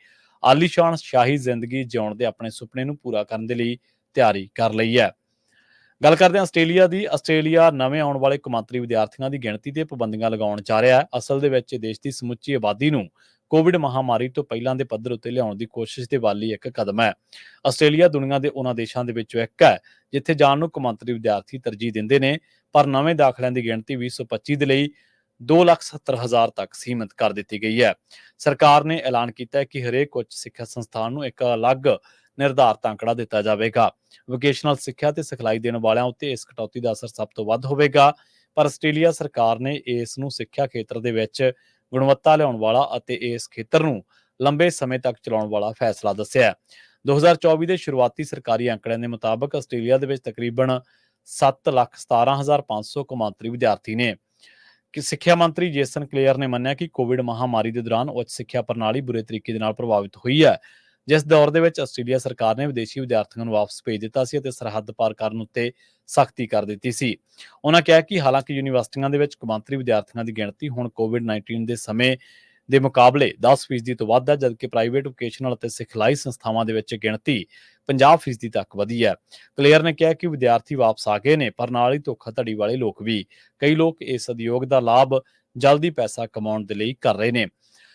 ਆਲੀਸ਼ਾਨ ਸ਼ਾਹੀ ਜ਼ਿੰਦਗੀ ਜਿਉਣ ਦੇ ਆਪਣੇ ਸੁਪਨੇ ਨੂੰ ਪੂਰਾ ਕਰਨ ਦੇ ਲਈ ਤਿਆਰੀ ਕਰ ਲਈ ਹੈ। ਗੱਲ ਕਰਦੇ ਹਾਂ ਆਸਟ੍ਰੇਲੀਆ ਦੀ। ਆਸਟ੍ਰੇਲੀਆ ਨਵੇਂ ਆਉਣ ਵਾਲੇ ਕੌਮਾਂਤਰੀ ਵਿਦਿਆਰਥੀਆਂ ਦੀ ਗਿਣਤੀ ਤੇ ਪਾਬੰਦੀਆਂ ਲਗਾਉਣ ਜਾ ਰਿਹਾ ਹੈ। ਅਸਲ ਦੇ ਵਿੱਚ ਦੇਸ਼ ਦੀ ਸਮੁੱਚੀ ਆਬਾਦੀ ਨੂੰ ਕੋਵਿਡ ਮਹਾਮਾਰੀ ਤੋਂ ਪਹਿਲਾਂ ਦੇ ਪੱਧਰ ਉੱਤੇ ਲਿਆਉਣ ਦੀ ਕੋਸ਼ਿਸ਼ ਦੇ ਵੱਲ ਹੀ ਇੱਕ ਕਦਮ ਹੈ। ਆਸਟ੍ਰੇਲੀਆ ਦੁਨੀਆ ਦੇ ਉਹਨਾਂ ਦੇਸ਼ਾਂ ਦੇ ਵਿੱਚੋਂ ਇੱਕ ਹੈ ਜਿੱਥੇ ਜਾਣ ਨੂੰ ਕੌਮਾਂਤਰੀ ਵਿਦਿਆਰਥੀ ਤਰਜੀਹ ਦਿੰਦੇ ਨੇ, ਪਰ ਨਵੇਂ ਦਾਖਲਿਆਂ ਦੀ ਗਿਣਤੀ 2025 ਦੇ ਲਈ 2,70,000 ਤੱਕ ਸੀਮਿਤ ਕਰ ਦਿੱਤੀ ਗਈ ਹੈ। ਸਰਕਾਰ ਨੇ ਐਲਾਨ ਕੀਤਾ ਹੈ ਕਿ ਹਰੇਕ ਉੱਚ ਸਿੱਖਿਆ ਸੰਸਥਾਨ ਨੂੰ ਇੱਕ ਅਲੱਗ ਨਿਰਧਾਰਤ ਅੰਕੜਾ ਦਿੱਤਾ ਜਾਵੇਗਾ। ਵੋਕੇਸ਼ਨਲ ਸਿੱਖਿਆ ਤੇ ਸਿਖਲਾਈ ਦੇਣ ਵਾਲਿਆਂ ਉੱਤੇ ਇਸ ਕਟੌਤੀ ਦਾ ਅਸਰ ਸਭ ਤੋਂ ਵੱਧ ਹੋਵੇਗਾ, ਪਰ ਆਸਟ੍ਰੇਲੀਆ ਸਰਕਾਰ ਨੇ ਇਸ ਨੂੰ ਸਿੱਖਿਆ ਖੇਤਰ ਦੇ ਵਿੱਚ ਗੁਣਵੱਤਾ ਲਿਆਉਣ ਵਾਲਾ ਅਤੇ ਇਸ ਖੇਤਰ ਨੂੰ ਲੰਬੇ ਸਮੇਂ ਤੱਕ ਚਲਾਉਣ ਵਾਲਾ ਫੈਸਲਾ ਦੱਸਿਆ ਹੈ। 2024 ਦੇ ਸ਼ੁਰੂਆਤੀ ਸਰਕਾਰੀ ਅੰਕੜਿਆਂ ਦੇ ਮੁਤਾਬਕ ਆਸਟ੍ਰੇਲੀਆ ਦੇ ਵਿੱਚ ਤਕਰੀਬਨ 7,17,500 ਕੌਮਾਂਤਰੀ ਵਿਦਿਆਰਥੀ ਨੇ। ਕਿ ਸਿੱਖਿਆ ਮੰਤਰੀ ਜੇਸਨ ਕਲੇਅਰ ਨੇ ਮੰਨਿਆ ਕਿ ਕੋਵਿਡ ਮਹਾਮਾਰੀ ਦੇ ਦੌਰਾਨ ਉੱਚ ਸਿੱਖਿਆ ਪ੍ਰਣਾਲੀ ਬੁਰੇ ਤਰੀਕੇ ਦੇ ਨਾਲ ਪ੍ਰਭਾਵਿਤ ਹੋਈ ਹੈ, ਜਿਸ ਦੌਰ ਦੇ ਵਿੱਚ ਆਸਟ੍ਰੇਲੀਆ ਸਰਕਾਰ ਨੇ ਵਿਦੇਸ਼ੀ ਵਿਦਿਆਰਥੀਆਂ ਨੂੰ ਵਾਪਸ ਭੇਜ ਦਿੱਤਾ ਸੀ ਅਤੇ ਸਰਹੱਦ ਪਾਰ ਕਰਨ ਉੱਤੇ ਸਖਤੀ ਕਰ ਦਿੱਤੀ ਸੀ। ਉਹਨਾਂ ਕਿਹਾ ਕਿ ਹਾਲਾਂਕਿ ਯੂਨੀਵਰਸਿਟੀਆਂ ਦੇ ਵਿੱਚ ਕੌਮਾਂਤਰੀ ਵਿਦਿਆਰਥੀਆਂ ਦੀ ਗਿਣਤੀ ਹੁਣ ਕੋਵਿਡ-19 ਦੇ ਸਮੇਂ ਦੇ ਮੁਕਾਬਲੇ 10% ਤੋਂ ਵੱਧ ਹੈ, ਜਦਕਿ ਪ੍ਰਾਈਵੇਟ ਵੋਕੇਸ਼ਨਲ ਅਤੇ ਸਿਖਲਾਈ ਸੰਸਥਾਵਾਂ ਦੇ ਵਿੱਚ ਗਿਣਤੀ 50% ਤੱਕ ਵਧੀ ਹੈ। ਕਲੇਅਰ ਨੇ ਕਿਹਾ ਕਿ ਵਿਦਿਆਰਥੀ ਵਾਪਸ ਆ ਗਏ ਨੇ, ਪਰ ਨਾਲ ਹੀ ਧੋਖਾਧੜੀ ਵਾਲੇ ਲੋਕ ਵੀ। ਕਈ ਲੋਕ ਇਸ ਉਦਯੋਗ ਦਾ ਲਾਭ ਜਲਦੀ ਪੈਸਾ ਕਮਾਉਣ ਦੇ ਲਈ ਕਰ ਰਹੇ ਨੇ।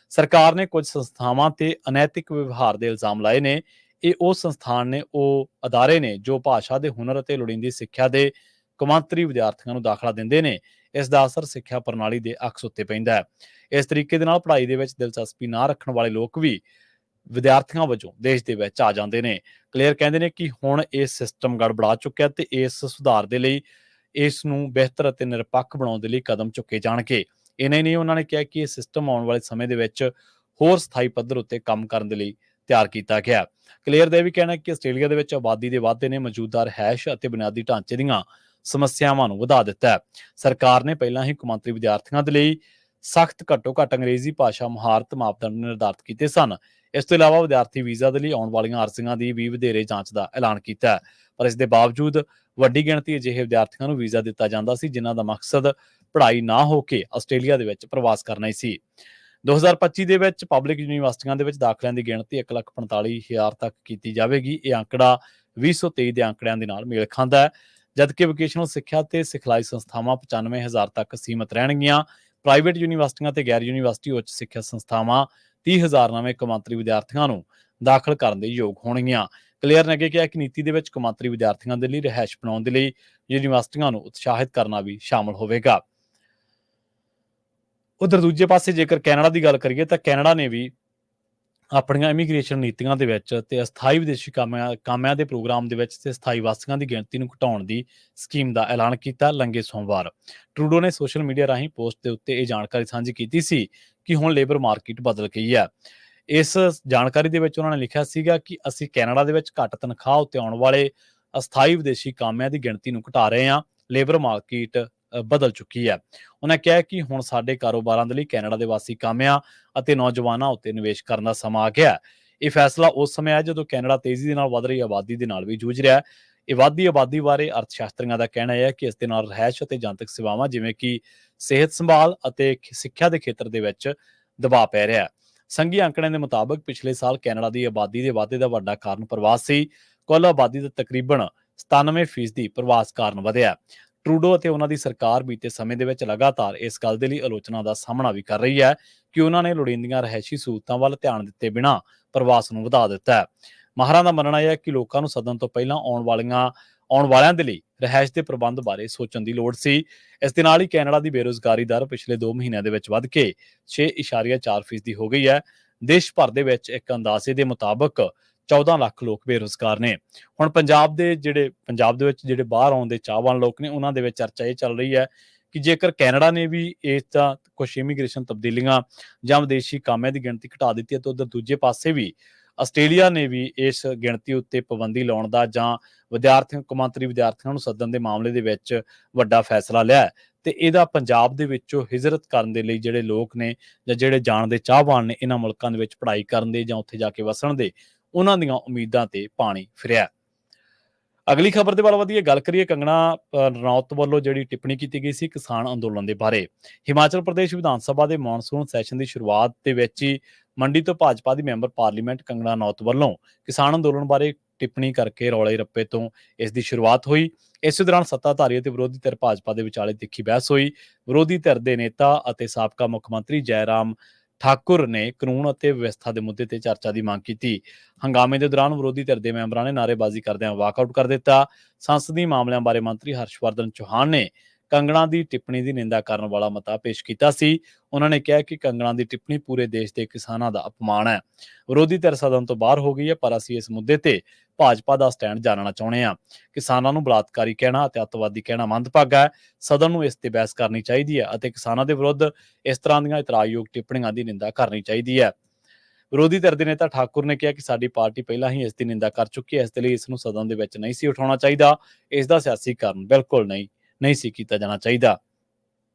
ਸਰਕਾਰ ਨੇ ਕੁਝ ਸੰਸਥਾਵਾਂ ਤੇ ਅਨੈਤਿਕ ਵਿਵਹਾਰ ਦੇ ਇਲਜ਼ਾਮ ਲਾਏ ਨੇ। ਇਹ ਉਹ ਸੰਸਥਾਨ ਨੇ, ਉਹ ਅਦਾਰੇ ਨੇ ਜੋ ਭਾਸ਼ਾ ਦੇ ਹੁਨਰ ਅਤੇ ਲੋੜੀਂਦੀ ਸਿੱਖਿਆ ਦੇ ਕੌਮਾਂਤਰੀ ਵਿਦਿਆਰਥੀਆਂ ਨੂੰ ਦਾਖਲਾ ਦਿੰਦੇ ਨੇ। ਇਸ ਦਾ ਅਸਰ ਸਿੱਖਿਆ ਪ੍ਰਣਾਲੀ ਦੇ ਅਕਸ ਉੱਤੇ ਪੈਂਦਾ ਹੈ। ਇਸ ਤਰੀਕੇ ਦੇ ਨਾਲ ਪੜ੍ਹਾਈ ਦੇ ਵਿੱਚ ਦਿਲਚਸਪੀ ਨਾ ਰੱਖਣ ਵਾਲੇ ਲੋਕ ਵੀ ਵਿਦਿਆਰਥੀਆਂ ਵਜੋਂ ਦੇਸ਼ ਦੇ ਵਿੱਚ ਆ ਜਾਂਦੇ ਨੇ। ਕਲੀਅਰ ਕਹਿੰਦੇ ਨੇ ਕਿ ਹੁਣ ਇਹ ਸਿਸਟਮ ਗੜਬੜਾ ਚੁੱਕਿਆ ਤੇ ਇਸ ਸੁਧਾਰ ਦੇ ਲਈ ਇਸ ਨੂੰ ਬਿਹਤਰ ਅਤੇ ਨਿਰਪੱਖ ਬਣਾਉਣ ਦੇ ਲਈ ਕਦਮ ਚੁੱਕੇ ਜਾਣਗੇ। ਇਹਨਾਂ ਹੀ ਨਹੀਂ, ਉਹਨਾਂ ਨੇ ਕਿਹਾ ਕਿ ਇਹ ਸਿਸਟਮ ਆਉਣ ਵਾਲੇ ਸਮੇਂ ਦੇ ਵਿੱਚ ਹੋਰ ਸਥਾਈ ਪੱਧਰ ਉੱਤੇ ਕੰਮ ਕਰਨ ਦੇ ਲਈ ਤਿਆਰ ਕੀਤਾ ਗਿਆ। ਕਲੀਅਰ ਦਾ ਇਹ ਵੀ ਕਹਿਣਾ ਕਿ ਆਸਟ੍ਰੇਲੀਆ ਦੇ ਵਿੱਚ ਆਬਾਦੀ ਦੇ ਵਾਧੇ ਨੇ ਮੌਜੂਦਾ ਰਿਹਾਇਸ਼ ਅਤੇ ਬੁਨਿਆਦੀ ਢਾਂਚੇ ਦੀਆਂ ਸਮੱਸਿਆਵਾਂ ਨੂੰ ਵਧਾ ਦਿੱਤਾ ਹੈ। ਸਰਕਾਰ ਨੇ ਪਹਿਲਾਂ ਹੀ ਕੌਮਾਂਤਰੀ ਵਿਦਿਆਰਥੀਆਂ ਦੇ ਲਈ ਸਖਤ ਘੱਟੋ-ਘੱਟ ਅੰਗਰੇਜ਼ੀ ਭਾਸ਼ਾ ਮੁਹਾਰਤ ਮਾਪਦੰਡ ਨਿਰਧਾਰਤ ਕੀਤੇ ਸਨ। ਇਸ ਤੋਂ ਇਲਾਵਾ ਵਿਦਿਆਰਥੀ ਵੀਜ਼ਾ ਦੇ ਲਈ ਆਉਣ ਵਾਲੀਆਂ ਅਰਜ਼ੀਆਂ ਦੀ ਵੀ ਵਧੇਰੇ ਜਾਂਚ ਦਾ ਐਲਾਨ ਕੀਤਾ ਹੈ, ਪਰ ਇਸ ਦੇ ਬਾਵਜੂਦ ਵੱਡੀ ਗਿਣਤੀ ਅਜਿਹੇ ਵਿਦਿਆਰਥੀਆਂ ਨੂੰ ਵੀਜ਼ਾ ਦਿੱਤਾ ਜਾਂਦਾ ਸੀ ਜਿਨ੍ਹਾਂ ਦਾ ਮਕਸਦ ਪੜ੍ਹਾਈ ਨਾ ਹੋ ਕੇ ਆਸਟ੍ਰੇਲੀਆ ਦੇ ਵਿੱਚ ਪ੍ਰਵਾਸ ਕਰਨਾ ਹੀ ਸੀ। 2025 ਦੇ ਵਿੱਚ ਪਬਲਿਕ ਯੂਨੀਵਰਸਿਟੀਆਂ ਦੇ ਵਿੱਚ ਦਾਖਲਿਆਂ ਦੀ ਗਿਣਤੀ 1,45,000 ਤੱਕ ਕੀਤੀ ਜਾਵੇਗੀ। ਇਹ ਅੰਕੜਾ 2023 ਦੇ ਅੰਕੜਿਆਂ ਦੇ ਨਾਲ ਮੇਲ ਖਾਂਦਾ ਹੈ, ਜਦਕਿ ਵੋਕੇਸ਼ਨਲ ਸਿੱਖਿਆ ਤੇ ਸਿਖਲਾਈ ਸੰਸਥਾਵਾਂ 95,000 ਤੱਕ ਸੀਮਤ ਰਹਿਣਗੀਆਂ। ਪ੍ਰਾਈਵੇਟ ਯੂਨੀਵਰਸਿਟੀਆਂ ਤੇ ਗੈਰ ਯੂਨੀਵਰਸਿਟੀ ਉੱਚ ਸਿੱਖਿਆ ਸੰਸਥਾਵਾਂ 30,000 ਨਵੇਂ ਕੌਮਾਂਤਰੀ ਵਿਦਿਆਰਥੀਆਂ ਨੂੰ ਦਾਖਲ ਕਰਨ ਦੇ ਯੋਗ ਹੋਣਗੀਆਂ। ਕਲੀਅਰ ਨੇ ਅੱਗੇ ਕਿਹਾ ਕਿ ਨੀਤੀ ਦੇ ਵਿੱਚ ਕੌਮਾਂਤਰੀ ਵਿਦਿਆਰਥੀਆਂ ਦੇ ਲਈ ਰਿਹਾਇਸ਼ ਬਣਾਉਣ ਦੇ ਲਈ ਯੂਨੀਵਰਸਿਟੀਆਂ ਨੂੰ ਉਤਸ਼ਾਹਿਤ ਕਰਨਾ ਵੀ ਸ਼ਾਮਲ ਹੋਵੇਗਾ। ਉਧਰ ਦੂਜੇ ਪਾਸੇ ਜੇਕਰ ਕੈਨੇਡਾ ਦੀ ਗੱਲ ਕਰੀਏ ਤਾਂ ਕੈਨੇਡਾ ਨੇ ਵੀ ਆਪਣੀਆਂ ਇਮੀਗ੍ਰੇਸ਼ਨ ਨੀਤੀਆਂ ਦੇ ਵਿੱਚ ਤੇ ਅਸਥਾਈ ਵਿਦੇਸ਼ੀ ਕਾਮਿਆਂ ਦੇ ਪ੍ਰੋਗਰਾਮ ਦੇ ਵਿੱਚ ਤੇ ਸਥਾਈ ਵਾਸੀਆਂ ਦੀ ਗਿਣਤੀ ਨੂੰ ਘਟਾਉਣ ਦੀ ਸਕੀਮ ਦਾ ਐਲਾਨ ਕੀਤਾ। ਲੰਘੇ ਸੋਮਵਾਰ ਟਰੂਡੋ ਨੇ ਸੋਸ਼ਲ ਮੀਡੀਆ ਰਾਹੀਂ ਪੋਸਟ ਦੇ ਉੱਤੇ ਇਹ ਜਾਣਕਾਰੀ ਸਾਂਝੀ ਕੀਤੀ ਸੀ ਕਿ ਹੁਣ ਲੇਬਰ ਮਾਰਕੀਟ ਬਦਲ ਗਈ ਹੈ। ਇਸ ਜਾਣਕਾਰੀ ਦੇ ਵਿੱਚ ਉਹਨਾਂ ਨੇ ਲਿਖਿਆ ਸੀਗਾ ਕਿ ਅਸੀਂ ਕੈਨੇਡਾ ਦੇ ਵਿੱਚ ਘੱਟ ਤਨਖਾਹ ਉੱਤੇ ਆਉਣ ਵਾਲੇ ਅਸਥਾਈ ਵਿਦੇਸ਼ੀ ਕਾਮਿਆਂ ਦੀ ਗਿਣਤੀ ਨੂੰ ਘਟਾ ਰਹੇ ਹਾਂ। ਲੇਬਰ ਮਾਰਕੀਟ ਬਦਲ ਚੁੱਕੀ ਹੈ। ਉਹਨਾਂ ਕਿਹਾ ਕਿ ਹੁਣ ਸਾਡੇ ਕਾਰੋਬਾਰਾਂ ਦੇ ਲਈ ਕੈਨੇਡਾ ਦੇ ਵਾਸੀ ਕਾਮਿਆਂ ਅਤੇ ਨੌਜਵਾਨਾਂ ਉੱਤੇ ਨਿਵੇਸ਼ ਕਰਨ ਦਾ ਸਮਾਂ ਆ ਗਿਆ। ਇਹ ਫੈਸਲਾ ਉਸ ਸਮੇਂ ਆਇਆ ਜਦੋਂ ਕੈਨੇਡਾ ਤੇਜ਼ੀ ਦੇ ਨਾਲ ਵਧ ਰਹੀ ਆਬਾਦੀ ਦੇ ਨਾਲ ਵੀ ਜੂਝ ਰਿਹਾ ਹੈ। ਇਹ ਵੱਧਦੀ ਆਬਾਦੀ ਬਾਰੇ ਅਰਥ ਸ਼ਾਸਤਰੀਆਂ ਦਾ ਕਹਿਣਾ ਹੈ ਕਿ ਇਸ ਦੇ ਨਾਲ ਰਿਹਾਇਸ਼ ਅਤੇ ਜਨਤਕ ਸੇਵਾਵਾਂ ਜਿਵੇਂ ਕਿ ਸਿਹਤ ਸੰਭਾਲ ਅਤੇ ਸਿੱਖਿਆ ਦੇ ਖੇਤਰ ਦੇ ਵਿੱਚ ਦਬਾਅ ਪੈ ਰਿਹਾ ਹੈ। ਸੰਘੀ ਅੰਕੜਿਆਂ ਦੇ ਮੁਤਾਬਕ ਪਿਛਲੇ ਸਾਲ ਕੈਨੇਡਾ ਦੀ ਆਬਾਦੀ ਦੇ ਵਾਧੇ ਦਾ ਵੱਡਾ ਕਾਰਨ ਪ੍ਰਵਾਸ ਸੀ। ਕੁੱਲ ਆਬਾਦੀ ਦਾ ਤਕਰੀਬਨ 97% ਪ੍ਰਵਾਸ ਕਾਰਨ ਵਧਿਆ। ਟਰੂਡੋ ਅਤੇ ਉਹਨਾਂ ਦੀ ਸਰਕਾਰ ਬੀਤੇ ਸਮੇਂ ਦੇ ਵਿੱਚ ਲਗਾਤਾਰ ਇਸ ਗੱਲ ਦੇ ਲਈ ਆਲੋਚਨਾ ਦਾ ਸਾਹਮਣਾ ਵੀ ਕਰ ਰਹੀ ਹੈ ਕਿ ਉਹਨਾਂ ਨੇ ਲੋੜੀਂਦੀਆਂ ਰਿਹਾਇਸ਼ੀ ਸਹੂਲਤਾਂ ਵੱਲ ਧਿਆਨ ਦਿੱਤੇ ਬਿਨਾਂ ਪ੍ਰਵਾਸ ਨੂੰ ਵਧਾ ਦਿੱਤਾ ਹੈ। ਮਾਹਰਾਂ ਦਾ ਮੰਨਣਾ ਹੈ ਕਿ ਲੋਕਾਂ ਨੂੰ ਸਦਨ ਤੋਂ ਪਹਿਲਾਂ ਆਉਣ ਵਾਲਿਆਂ ਦੇ ਲਈ ਰਿਹਾਇਸ਼ ਦੇ ਪ੍ਰਬੰਧ ਬਾਰੇ ਸੋਚਣ ਦੀ ਲੋੜ ਸੀ। ਇਸ ਦੇ ਨਾਲ ਹੀ ਕੈਨੇਡਾ ਦੀ ਬੇਰੁਜ਼ਗਾਰੀ ਦਰ ਪਿਛਲੇ 2 ਮਹੀਨਿਆਂ ਦੇ ਵਿੱਚ ਵੱਧ ਕੇ 6.4% ਹੋ ਗਈ ਹੈ। ਦੇਸ਼ ਭਰ ਦੇ ਵਿੱਚ ਇੱਕ ਅੰਦਾਜ਼ੇ ਦੇ ਮੁਤਾਬਕ 14 ਲੱਖ ਲੋਕ ਬੇਰੁਜ਼ਗਾਰ ਨੇ। ਹੁਣ ਪੰਜਾਬ ਦੇ ਵਿੱਚ ਜਿਹੜੇ ਬਾਹਰ ਆਉਣ ਦੇ ਚਾਹਵਾਨ ਲੋਕ ਨੇ ਉਹਨਾਂ ਦੇ ਵਿੱਚ ਚਰਚਾ ਇਹ ਚੱਲ ਰਹੀ ਹੈ ਕਿ ਜੇਕਰ ਕੈਨੇਡਾ ਨੇ ਵੀ ਇਸ ਤਾਂ ਕੁਝ ਇਮੀਗ੍ਰੇਸ਼ਨ ਤਬਦੀਲੀਆਂ ਜਾਂ ਵਿਦੇਸ਼ੀ ਕਾਮਿਆਂ ਦੀ ਗਿਣਤੀ ਘਟਾ ਦਿੱਤੀ ਹੈ ਤਾਂ ਉਧਰ ਦੂਜੇ ਪਾਸੇ ਵੀ ਆਸਟ੍ਰੇਲੀਆ ਨੇ ਵੀ ਇਸ ਗਿਣਤੀ ਉੱਤੇ ਪਾਬੰਦੀ ਲਾਉਣ ਦਾ ਜਾਂ ਕੌਮਾਂਤਰੀ ਵਿਦਿਆਰਥੀਆਂ ਨੂੰ ਸੱਦਣ ਦੇ ਮਾਮਲੇ ਦੇ ਵਿੱਚ ਵੱਡਾ ਫੈਸਲਾ ਲਿਆ ਹੈ ਤੇ ਇਹਦਾ ਪੰਜਾਬ ਦੇ ਵਿੱਚੋਂ ਹਿਜਰਤ ਕਰਨ ਦੇ ਲਈ ਜਿਹੜੇ ਲੋਕ ਨੇ ਜਾਂ ਜਿਹੜੇ ਜਾਣ ਦੇ ਚਾਹਵਾਨ ਨੇ ਇਹਨਾਂ ਮੁਲਕਾਂ ਦੇ ਵਿੱਚ ਪੜ੍ਹਾਈ ਕਰਨ ਦੇ ਜਾਂ ਉੱਥੇ ਜਾ ਕੇ ਵਸਣ ਦੇ, ਉਹਨਾਂ ਦੀਆਂ ਉਮੀਦਾਂ ਤੇ ਪਾਣੀ ਫਿਰਿਆ। ਅਗਲੀ ਖਬਰ ਦੇ ਵੱਲ ਵਧੀਏ, ਗੱਲ ਕਰੀਏ ਕੰਗਣਾ ਰਣੌਤ ਵੱਲੋਂ ਜਿਹੜੀ ਟਿੱਪਣੀ ਕੀਤੀ ਗਈ ਸੀ ਕਿਸਾਨ ਅੰਦੋਲਨ ਦੇ ਬਾਰੇ। ਹਿਮਾਚਲ ਪ੍ਰਦੇਸ਼ ਵਿਧਾਨ ਸਭਾ ਦੇ ਮੌਨਸੂਨ ਸੈਸ਼ਨ ਦੀ ਸ਼ੁਰੂਆਤ ਦੇ ਵਿੱਚ ਹੀ ਮੰਡੀ ਤੋਂ ਭਾਜਪਾ ਦੀ ਮੈਂਬਰ ਪਾਰਲੀਮੈਂਟ ਕੰਗਣਾ ਰਣੌਤ ਵੱਲੋਂ ਕਿਸਾਨ ਅੰਦੋਲਨ ਬਾਰੇ ਟਿੱਪਣੀ ਕਰਕੇ ਰੌਲੇ ਰੱਪੇ ਤੋਂ ਇਸ ਦੀ ਸ਼ੁਰੂਆਤ ਹੋਈ। ਇਸੇ ਦੌਰਾਨ ਸੱਤਾਧਾਰੀ ਅਤੇ ਵਿਰੋਧੀ ਧਿਰ ਭਾਜਪਾ ਦੇ ਵਿਚਾਲੇ ਤਿੱਖੀ ਬਹਿਸ ਹੋਈ। ਵਿਰੋਧੀ ਧਿਰ ਦੇ ਨੇਤਾ ਅਤੇ ਸਾਬਕਾ ਮੁੱਖ ਮੰਤਰੀ ਜੈਰਾਮ ਠਾਕੁਰ ਨੇ ਕਾਨੂੰਨ ਅਤੇ ਵਿਵਸਥਾ ਦੇ ਮੁੱਦੇ ਤੇ ਚਰਚਾ ਦੀ ਮੰਗ ਕੀਤੀ। ਹੰਗਾਮੇ ਦੇ ਦੌਰਾਨ ਵਿਰੋਧੀ ਧਿਰ ਦੇ ਮੈਂਬਰਾਂ ਨੇ ਨਾਅਰੇਬਾਜ਼ੀ ਕਰਦਿਆਂ ਵਾਕਆਊਟ ਕਰ ਦਿੱਤਾ। ਸੰਸਦੀ ਮਾਮਲਿਆਂ ਬਾਰੇ ਮੰਤਰੀ ਹਰਸ਼ਵਰਧਨ ਚੌਹਾਨ ਨੇ ਕੰਗਣਾ ਦੀ ਟਿੱਪਣੀ ਦੀ ਨਿੰਦਾ ਕਰਨ ਵਾਲਾ ਮਤਾ ਪੇਸ਼ ਕੀਤਾ ਸੀ। ਉਹਨਾਂ ਨੇ ਕਿਹਾ ਕਿ ਕੰਗਣਾ ਦੀ ਟਿੱਪਣੀ ਪੂਰੇ ਦੇਸ਼ ਦੇ ਕਿਸਾਨਾਂ ਦਾ ਅਪਮਾਨ ਹੈ। ਵਿਰੋਧੀ ਧਿਰ ਸਦਨ ਤੋਂ ਬਾਹਰ ਹੋ ਗਈ ਹੈ, ਪਰ ਅਸੀਂ ਇਸ ਮੁੱਦੇ ਤੇ ਭਾਜਪਾ ਦਾ ਸਟੈਂਡ ਜਾਣਨਾ ਚਾਹੁੰਦੇ ਹਾਂ। ਕਿਸਾਨਾਂ ਨੂੰ ਬਲਾਤਕਾਰੀ ਕਹਿਣਾ ਅਤੇ ਅੱਤਵਾਦੀ ਕਹਿਣਾ ਮੰਦਭਾਗਾ ਹੈ। ਸਦਨ ਨੂੰ ਇਸ ਤੇ ਬਹਿਸ ਕਰਨੀ ਚਾਹੀਦੀ ਹੈ ਅਤੇ ਕਿਸਾਨਾਂ ਦੇ ਵਿਰੁੱਧ ਇਸ ਤਰ੍ਹਾਂ ਦੀਆਂ ਇਤਰਾਜ਼ਯੋਗ ਟਿੱਪਣੀਆਂ ਦੀ ਨਿੰਦਾ ਕਰਨੀ ਚਾਹੀਦੀ ਹੈ। ਵਿਰੋਧੀ ਧਿਰ ਦੇ ਨੇਤਾ ਠਾਕੁਰ ਨੇ ਕਿਹਾ ਕਿ ਸਾਡੀ ਪਾਰਟੀ ਪਹਿਲਾਂ ਹੀ ਇਸ ਦੀ ਨਿੰਦਾ ਕਰ ਚੁੱਕੀ ਹੈ, ਇਸ ਦੇ ਲਈ ਇਸ ਨੂੰ ਸਦਨ ਦੇ ਵਿੱਚ ਨਹੀਂ ਸੀ ਉਠਾਉਣਾ ਚਾਹੀਦਾ। ਇਸ ਦਾ ਸਿਆਸੀਕਰਨ ਬਿਲਕੁਲ ਨਹੀਂ ਸੀ ਕੀਤਾ ਜਾਣਾ ਚਾਹੀਦਾ।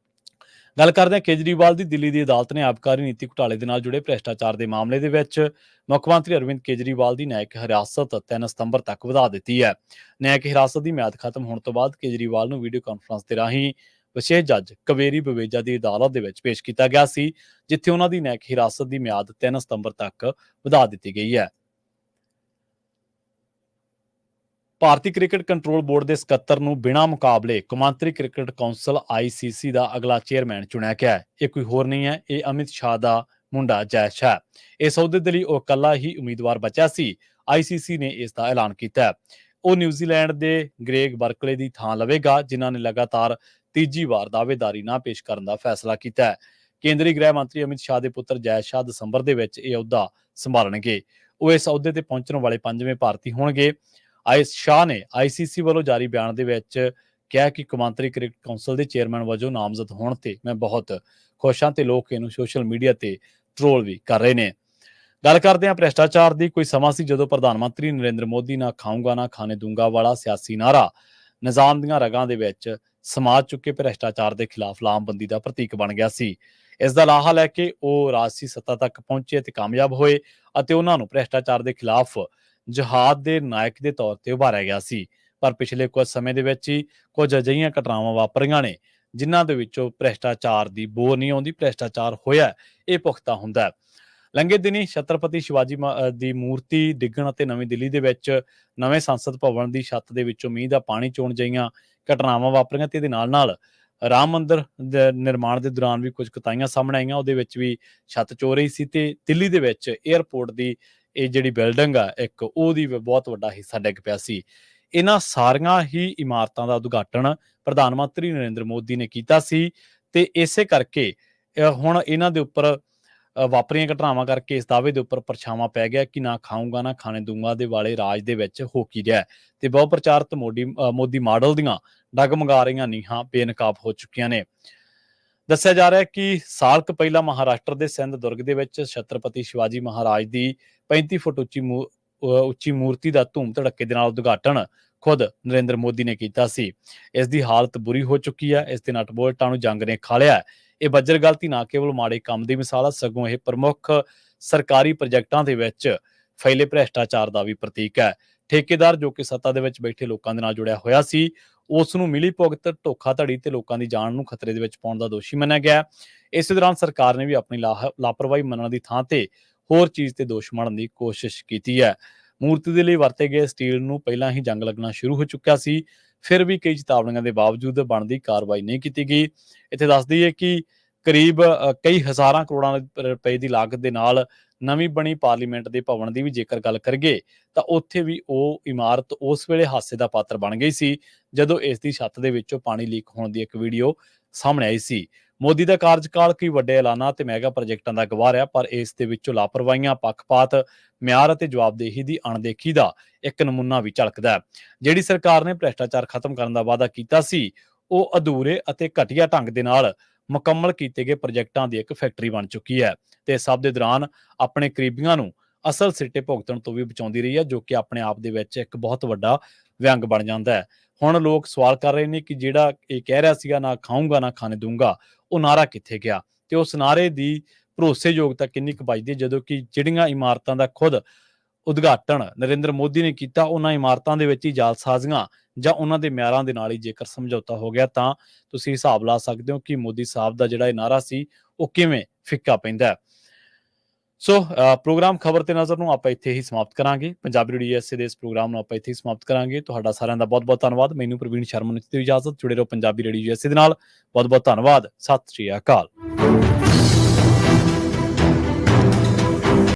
ਗੱਲ ਕਰਦੇ ਹਾਂ ਕੇਜਰੀਵਾਲ ਦੀ। ਦਿੱਲੀ ਦੀ ਅਦਾਲਤ ਨੇ ਆਬਕਾਰੀ ਨੀਤੀ ਘੁਟਾਲੇ ਦੇ ਨਾਲ ਜੁੜੇ ਭ੍ਰਿਸ਼ਟਾਚਾਰ ਦੇ ਮਾਮਲੇ ਦੇ ਵਿੱਚ ਮੁੱਖ ਮੰਤਰੀ ਅਰਵਿੰਦ ਕੇਜਰੀਵਾਲ ਦੀ ਨਿਆਇਕ ਹਿਰਾਸਤ 3 ਸਤੰਬਰ ਤੱਕ ਵਧਾ ਦਿੱਤੀ ਹੈ। ਨਿਆਇਕ ਹਿਰਾਸਤ ਦੀ ਮਿਆਦ ਖਤਮ ਹੋਣ ਤੋਂ ਬਾਅਦ ਕੇਜਰੀਵਾਲ ਨੂੰ ਵੀਡੀਓ ਕਾਨਫਰੰਸ ਦੇ ਰਾਹੀਂ ਵਿਸ਼ੇਸ਼ ਜੱਜ ਕਵੇਰੀ ਬਵੇਜਾ ਦੀ ਅਦਾਲਤ ਦੇ ਵਿੱਚ ਪੇਸ਼ ਕੀਤਾ ਗਿਆ ਸੀ, ਜਿੱਥੇ ਉਹਨਾਂ ਦੀ ਨਿਆਇਕ ਹਿਰਾਸਤ ਦੀ ਮਿਆਦ 3 ਸਤੰਬਰ ਤੱਕ ਵਧਾ ਦਿੱਤੀ ਗਈ ਹੈ। ਭਾਰਤੀ ਕ੍ਰਿਕਟ ਕੰਟਰੋਲ ਬੋਰਡ ਦੇ ਸਕੱਤਰ ਨੂੰ ਬਿਨਾਂ ਮੁਕਾਬਲੇ ਕੌਮਾਂਤਰੀ ਕ੍ਰਿਕਟ ਕੌਂਸਲ ICC ਦਾ ਅਗਲਾ ਚੇਅਰਮੈਨ ਚੁਣਿਆ ਗਿਆ ਹੈ। ਇਹ ਕੋਈ ਹੋਰ ਨਹੀਂ ਹੈ, ਇਹ ਅਮਿਤ ਸ਼ਾਹ ਦਾ ਮੁੰਡਾ ਜੈਸ਼ ਹੈ। ਇਸ ਅਹੁਦੇ ਦੇ ਲਈ ਉਹ ਇਕੱਲਾ ਹੀ ਉਮੀਦਵਾਰ ਬਚਿਆ ਸੀ। ICC ਨੇ ਇਸ ਦਾ ਐਲਾਨ ਕੀਤਾ ਹੈ। ਉਹ ਨਿਊਜ਼ੀਲੈਂਡ ਦੇ ਗ੍ਰੇਗ ਬਰਕਲੇ ਦੀ ਥਾਂ ਲਵੇਗਾ, ਜਿਨ੍ਹਾਂ ਨੇ ਲਗਾਤਾਰ ਤੀਜੀ ਵਾਰ ਦਾਅਵੇਦਾਰੀ ਨਾ ਪੇਸ਼ ਕਰਨ ਦਾ ਫੈਸਲਾ ਕੀਤਾ ਹੈ। ਕੇਂਦਰੀ ਗ੍ਰਹਿ ਮੰਤਰੀ ਅਮਿਤ ਸ਼ਾਹ ਦੇ ਪੁੱਤਰ ਜੈ ਸ਼ਾਹ ਦਸੰਬਰ ਦੇ ਵਿੱਚ ਇਹ ਅਹੁਦਾ ਸੰਭਾਲਣਗੇ। ਉਹ ਇਸ ਅਹੁਦੇ ਤੇ ਪਹੁੰਚਣ ਵਾਲੇ 5ਵੇਂ ਭਾਰਤੀ ਹੋਣਗੇ। ਸ਼ਾਹ ਨੇ ICC ਵੱਲੋਂ ਜਾਰੀ ਬਿਆਨ ਦੇ ਵਿੱਚ ਕਿਹਾ ਕਿ ਕੌਮਾਂਤਰੀ ਕ੍ਰਿਕਟ ਕੌਂਸਲ ਦੇ ਚੇਅਰਮੈਨ ਵਜੋਂ ਨਾਮਜ਼ਦ ਹੋਣ ਤੇ ਮੈਂ ਬਹੁਤ ਖੁਸ਼ ਹਾਂ ਤੇ ਲੋਕ ਇਹਨੂੰ ਸੋਸ਼ਲ ਮੀਡੀਆ ਤੇ ਟ੍ਰੋਲ ਵੀ ਕਰ ਰਹੇ ਨੇ। ਗੱਲ ਕਰਦੇ ਹਾਂ ਭ੍ਰਿਸ਼ਟਾਚਾਰ ਦੀ। ਕੋਈ ਸਮਾਂ ਸੀ ਜਦੋਂ ਪ੍ਰਧਾਨ ਮੰਤਰੀ ਨਰਿੰਦਰ ਮੋਦੀ ਨਾ ਖਾਊਂਗਾ ਨਾ ਖਾਣੇ ਦੂੰਗਾ ਵਾਲਾ ਸਿਆਸੀ ਨਾਰਾ ਨਿਜ਼ਾਮ ਦੀਆਂ ਰਗਾਂ ਦੇ ਵਿੱਚ ਸਮਾ ਚੁੱਕੇ ਭ੍ਰਿਸ਼ਟਾਚਾਰ ਦੇ ਖਿਲਾਫ ਲਾਮਬੰਦੀ ਦਾ ਪ੍ਰਤੀਕ ਬਣ ਗਿਆ ਸੀ। ਇਸ ਦਾ ਲਾਹਾ ਲੈ ਕੇ ਉਹ ਰਾਜਸੀ ਸੱਤਾ ਤੱਕ ਪਹੁੰਚੇ ਤੇ ਕਾਮਯਾਬ ਹੋਏ ਅਤੇ ਉਹਨਾਂ ਨੂੰ ਭ੍ਰਿਸ਼ਟਾਚਾਰ ਦੇ ਖਿਲਾਫ ਜਹਾਦ ਦੇ ਨਾਇਕ ਦੇ ਤੌਰ ਤੇ ਉਭਾਰਿਆ ਗਿਆ ਸੀ। ਪਰ ਪਿਛਲੇ ਕੁਝ ਸਮੇਂ ਦੇ ਵਿੱਚ ਹੀ ਕੁਝ ਅਜਿਹੀਆਂ ਘਟਨਾਵਾਂ ਵਾਪਰੀਆਂ ਨੇ ਜਿਨ੍ਹਾਂ ਦੇ ਵਿੱਚੋਂ ਭ੍ਰਿਸ਼ਟਾਚਾਰ ਦੀ ਬੋ ਨਹੀਂ ਆਉਂਦੀ, ਭ੍ਰਿਸ਼ਟਾਚਾਰ ਹੋਇਆ ਇਹ ਪੁਖਤਾ ਹੁੰਦਾ ਹੈ। ਲੰਘੇ ਦਿਨੀ ਛਤਰਪਤੀ ਸ਼ਿਵਾਜੀ ਦੀ ਮੂਰਤੀ ਡਿੱਗਣ ਅਤੇ ਨਵੀਂ ਦਿੱਲੀ ਦੇ ਵਿੱਚ ਨਵੇਂ ਸੰਸਦ ਭਵਨ ਦੀ ਛੱਤ ਦੇ ਵਿੱਚੋਂ ਮੀਂਹ ਦਾ ਪਾਣੀ ਚੋਣ ਜਿਹੀਆਂ ਘਟਨਾਵਾਂ ਵਾਪਰੀਆਂ ਤੇ ਇਹਦੇ ਨਾਲ ਰਾਮ ਮੰਦਿਰ ਦੇ ਨਿਰਮਾਣ ਦੇ ਦੌਰਾਨ ਵੀ ਕੁਝ ਕੁਤਾਹੀਆਂ ਸਾਹਮਣੇ ਆਈਆਂ। ਉਹਦੇ ਵਿੱਚ ਵੀ ਛੱਤ ਚੋ ਰਹੀ ਸੀ ਤੇ ਦਿੱਲੀ ਦੇ ਵਿੱਚ ਏਅਰਪੋਰਟ ਦੀ ਇਹ ਜਿਹੜੀ ਬਿਲਡਿੰਗ ਆ ਇੱਕ, ਉਹਦੀ ਬਹੁਤ ਵੱਡਾ ਹਿੱਸਾ ਡਿੱਗ ਪਿਆ ਸੀ। ਇਹਨਾਂ ਸਾਰੀਆਂ ਹੀ ਇਮਾਰਤਾਂ ਦਾ ਉਦਘਾਟਨ ਪ੍ਰਧਾਨ ਮੰਤਰੀ ਨਰਿੰਦਰ ਮੋਦੀ ਨੇ ਕੀਤਾ ਸੀ ਤੇ ਇਸੇ ਕਰਕੇ ਹੁਣ ਇਹਨਾਂ ਦੇ ਉੱਪਰ ਵਾਪਰੀਆਂ ਘਟਨਾਵਾਂ ਕਰਕੇ ਇਸ ਦਾਅਵੇ ਦੇ ਉੱਪਰ ਪਰਛਾਵਾਂ ਪੈ ਗਿਆ ਕਿ ਨਾ ਖਾਊਂਗਾ ਨਾ ਖਾਣੇ ਦੂੰਗਾ ਦੇ ਵਾਲੇ ਰਾਜ ਦੇ ਵਿੱਚ ਹੋ ਕੀ ਰਿਹਾ ਤੇ ਬਹੁ ਪ੍ਰਚਾਰਿਤ ਮੋਦੀ ਮਾਡਲ ਦੀਆਂ ਡਗਮਗਾ ਰਹੀਆਂ ਨੀਹਾਂ ਬੇਨਕਾਬ ਹੋ ਚੁੱਕੀਆਂ ਨੇ। ਦੱਸਿਆ ਜਾ ਰਿਹਾ ਹੈ ਕਿ ਸਾਲ ਕੁ ਪਹਿਲਾਂ ਮਹਾਰਾਸ਼ਟਰ ਦੇ ਸਿੰਧ ਦੁਰਗ ਦੇ ਵਿੱਚ ਛਤਰਪਤੀ ਸ਼ਿਵਾਜੀ ਮਹਾਰਾਜ ਦੀ 35 ਫੁੱਟ ਉੱਚੀ ਮੂਰਤੀ ਦਾ ਧੂਮ ਧੜੱਕੇ ਦੇ ਨਾਲ ਉਦਘਾਟਨ ਖੁਦ ਨਰਿੰਦਰ ਮੋਦੀ ਨੇ ਕੀਤਾ ਸੀ। ਇਸ ਦੀ ਹਾਲਤ ਬੁਰੀ ਹੋ ਚੁੱਕੀ ਹੈ। ਇਸ ਦੇ ਨਟ ਬੋਲਟਾਂ ਨੂੰ ਜੰਗ ਨੇ ਖਾ ਲਿਆ। ਇਹ ਬੱਜਰ ਗਲਤੀ ਨਾ ਕੇਵਲ ਮਾੜੇ ਕੰਮ ਦੀ ਮਿਸਾਲ ਹੈ, ਸਗੋਂ ਇਹ ਪ੍ਰਮੁੱਖ ਸਰਕਾਰੀ ਪ੍ਰੋਜੈਕਟਾਂ ਦੇ ਵਿੱਚ ਫੈਲੇ ਭ੍ਰਿਸ਼ਟਾਚਾਰ ਦਾ ਵੀ ਪ੍ਰਤੀਕ ਹੈ। ਠੇਕੇਦਾਰ ਜੋ ਕਿ ਸੱਤਾ ਦੇ ਵਿੱਚ ਬੈਠੇ ਲੋਕਾਂ ਦੇ ਨਾਲ ਜੁੜਿਆ ਹੋਇਆ ਸੀ, ਉਸ ਨੂੰ ਮਿਲੀ ਭੁਗਤ, ਧੋਖਾਧੜੀ ਤੇ ਲੋਕਾਂ ਦੀ ਜਾਨ ਨੂੰ ਖਤਰੇ ਦੇ ਵਿੱਚ ਪਾਉਣ ਦਾ ਦੋਸ਼ੀ ਮੰਨਿਆ ਗਿਆ। ਇਸੇ ਦੌਰਾਨ ਸਰਕਾਰ ਨੇ ਵੀ ਆਪਣੀ ਲਾਪਰਵਾਹੀ ਮੰਨਣ ਦੀ ਥਾਂ ਤੇ ਹੋਰ ਚੀਜ਼ ਤੇ ਦੋਸ਼ ਮੰਨਣ ਦੀ ਕੋਸ਼ਿਸ਼ ਕੀਤੀ ਹੈ। ਮੂਰਤੀ ਦੇ ਲਈ ਵਰਤੇ ਗਏ ਸਟੀਲ ਨੂੰ ਪਹਿਲਾਂ ਹੀ ਜੰਗ ਲੱਗਣਾ ਸ਼ੁਰੂ ਹੋ ਚੁੱਕਿਆ ਸੀ, ਫਿਰ ਵੀ ਕਈ ਚੇਤਾਵਨੀਆਂ ਦੇ ਬਾਵਜੂਦ ਬਣਦੀ ਕਾਰਵਾਈ ਨਹੀਂ ਕੀਤੀ ਗਈ। ਇੱਥੇ ਦੱਸ ਦਈਏ ਕਿ ਕਰੀਬ ਕਈ ਹਜ਼ਾਰਾਂ ਕਰੋੜਾਂ ਰੁਪਏ ਦੀ ਲਾਗਤ ਦੇ ਨਾਲ ਨਵੀਂ ਬਣੀ ਪਾਰਲੀਮੈਂਟ ਦੇ ਭਵਨ ਦੀ ਵੀ ਜੇਕਰ ਗੱਲ ਕਰੀਏ ਤਾਂ ਉੱਥੇ ਵੀ ਉਹ ਇਮਾਰਤ ਉਸ ਵੇਲੇ ਹਾਸੇ ਦਾ ਪਾਤਰ ਬਣ ਗਈ ਸੀ ਜਦੋਂ ਇਸ ਦੀ ਛੱਤ ਦੇ ਵਿੱਚੋਂ ਪਾਣੀ ਲੀਕ ਹੋਣ ਦੀ ਇੱਕ ਵੀਡੀਓ ਸਾਹਮਣੇ ਆਈ ਸੀ। ਮੋਦੀ ਦਾ ਕਾਰਜਕਾਲ ਕਈ ਵੱਡੇ ਐਲਾਨਾਂ ਤੇ ਮੈਗਾ ਪ੍ਰੋਜੈਕਟਾਂ ਦਾ ਗਵਾਹ ਰਿਹਾ, ਪਰ ਇਸ ਦੇ ਵਿੱਚੋਂ ਲਾਪਰਵਾਹੀਆਂ, ਪੱਖਪਾਤ, ਮਿਆਰ ਅਤੇ ਜਵਾਬਦੇਹੀ ਦੀ ਅਣਦੇਖੀ ਦਾ ਇੱਕ ਨਮੂਨਾ ਵੀ ਝਲਕਦਾ ਹੈ। ਜਿਹੜੀ ਸਰਕਾਰ ਨੇ ਭ੍ਰਿਸ਼ਟਾਚਾਰ ਖਤਮ ਕਰਨ ਦਾ ਵਾਅਦਾ ਕੀਤਾ ਸੀ, ਉਹ ਅਧੂਰੇ ਅਤੇ ਘਟੀਆ ਢੰਗ ਦੇ ਨਾਲ ਮੁਕੰਮਲ ਕੀਤੇ ਗਏ ਪ੍ਰੋਜੈਕਟਾਂ ਦੀ ਇੱਕ ਫੈਕਟਰੀ ਬਣ ਚੁੱਕੀ ਹੈ ਤੇ ਸਭ ਦੇ ਦੌਰਾਨ ਆਪਣੇ ਕਰੀਬੀਆਂ ਨੂੰ ਅਸਲ ਸਿੱਟੇ ਭੁਗਤਣ ਤੋਂ ਵੀ ਬਚਾਉਂਦੀ ਰਹੀ ਹੈ, ਜੋ ਕਿ ਆਪਣੇ ਆਪ ਦੇ ਵਿੱਚ ਇੱਕ ਬਹੁਤ ਵੱਡਾ ਵਿਅੰਗ ਬਣ ਜਾਂਦਾ ਹੈ। ਹੁਣ ਲੋਕ ਸਵਾਲ ਕਰ ਰਹੇ ਨੇ ਕਿ ਜਿਹੜਾ ਇਹ ਕਹਿ ਰਿਹਾ ਸੀਗਾ ਨਾ ਖਾਊਂਗਾ ਨਾ ਖਾਣੇ ਦੂੰਗਾ, ਉਹ ਨਾਅਰਾ ਕਿੱਥੇ ਗਿਆ ਤੇ ਉਸ ਨਾਅਰੇ ਦੀ ਭਰੋਸੇਯੋਗਤਾ ਕਿੰਨੀ ਕੁ ਬਚਦੀ ਹੈ, ਜਦੋਂ ਕਿ ਜਿਹੜੀਆਂ ਇਮਾਰਤਾਂ ਦਾ ਖੁਦ ਉਦਘਾਟਨ ਨਰਿੰਦਰ ਮੋਦੀ ਨੇ ਕੀਤਾ, ਉਹਨਾਂ ਇਮਾਰਤਾਂ ਦੇ ਵਿੱਚ ਹੀ ਜਾਲਸਾਜ਼ੀਆਂ ਜਾਂ ਉਹਨਾਂ ਦੇ ਮਿਆਰਾਂ ਦੇ ਨਾਲ ਹੀ ਜੇਕਰ ਸਮਝੌਤਾ ਹੋ ਗਿਆ, ਤਾਂ ਤੁਸੀਂ ਹਿਸਾਬ ਲਾ ਸਕਦੇ ਹੋ ਕਿ ਮੋਦੀ ਸਾਹਿਬ ਦਾ ਜਿਹੜਾ ਇਹ ਨਾਅਰਾ ਸੀ ਉਹ ਕਿਵੇਂ ਫਿੱਕਾ ਪੈਂਦਾ ਹੈ। ਸੋ ਪ੍ਰੋਗਰਾਮ ਖਬਰ ਤੇ ਨਜ਼ਰ ਨੂੰ ਆਪਾਂ ਇੱਥੇ ਹੀ ਸਮਾਪਤ ਕਰਾਂਗੇ। ਪੰਜਾਬੀ ਰੇਡੀਓ USA ਦੇ ਇਸ ਪ੍ਰੋਗਰਾਮ ਨੂੰ ਆਪਾਂ ਇੱਥੇ ਹੀ ਸਮਾਪਤ ਕਰਾਂਗੇ। ਤੁਹਾਡਾ ਸਾਰਿਆਂ ਦਾ ਬਹੁਤ ਬਹੁਤ ਧੰਨਵਾਦ। ਮੈਨੂੰ ਪ੍ਰਵੀਨ ਸ਼ਰਮਾ ਨੂੰ ਦਿੱਤੀ ਇਜਾਜ਼ਤ। ਜੁੜੇ ਰਹੋ ਪੰਜਾਬੀ ਰੇਡੀਓ USA ਦੇ ਨਾਲ। ਬਹੁਤ ਬਹੁਤ ਧੰਨਵਾਦ। ਸਤਿ ਸ਼੍ਰੀ ਅਕਾਲ।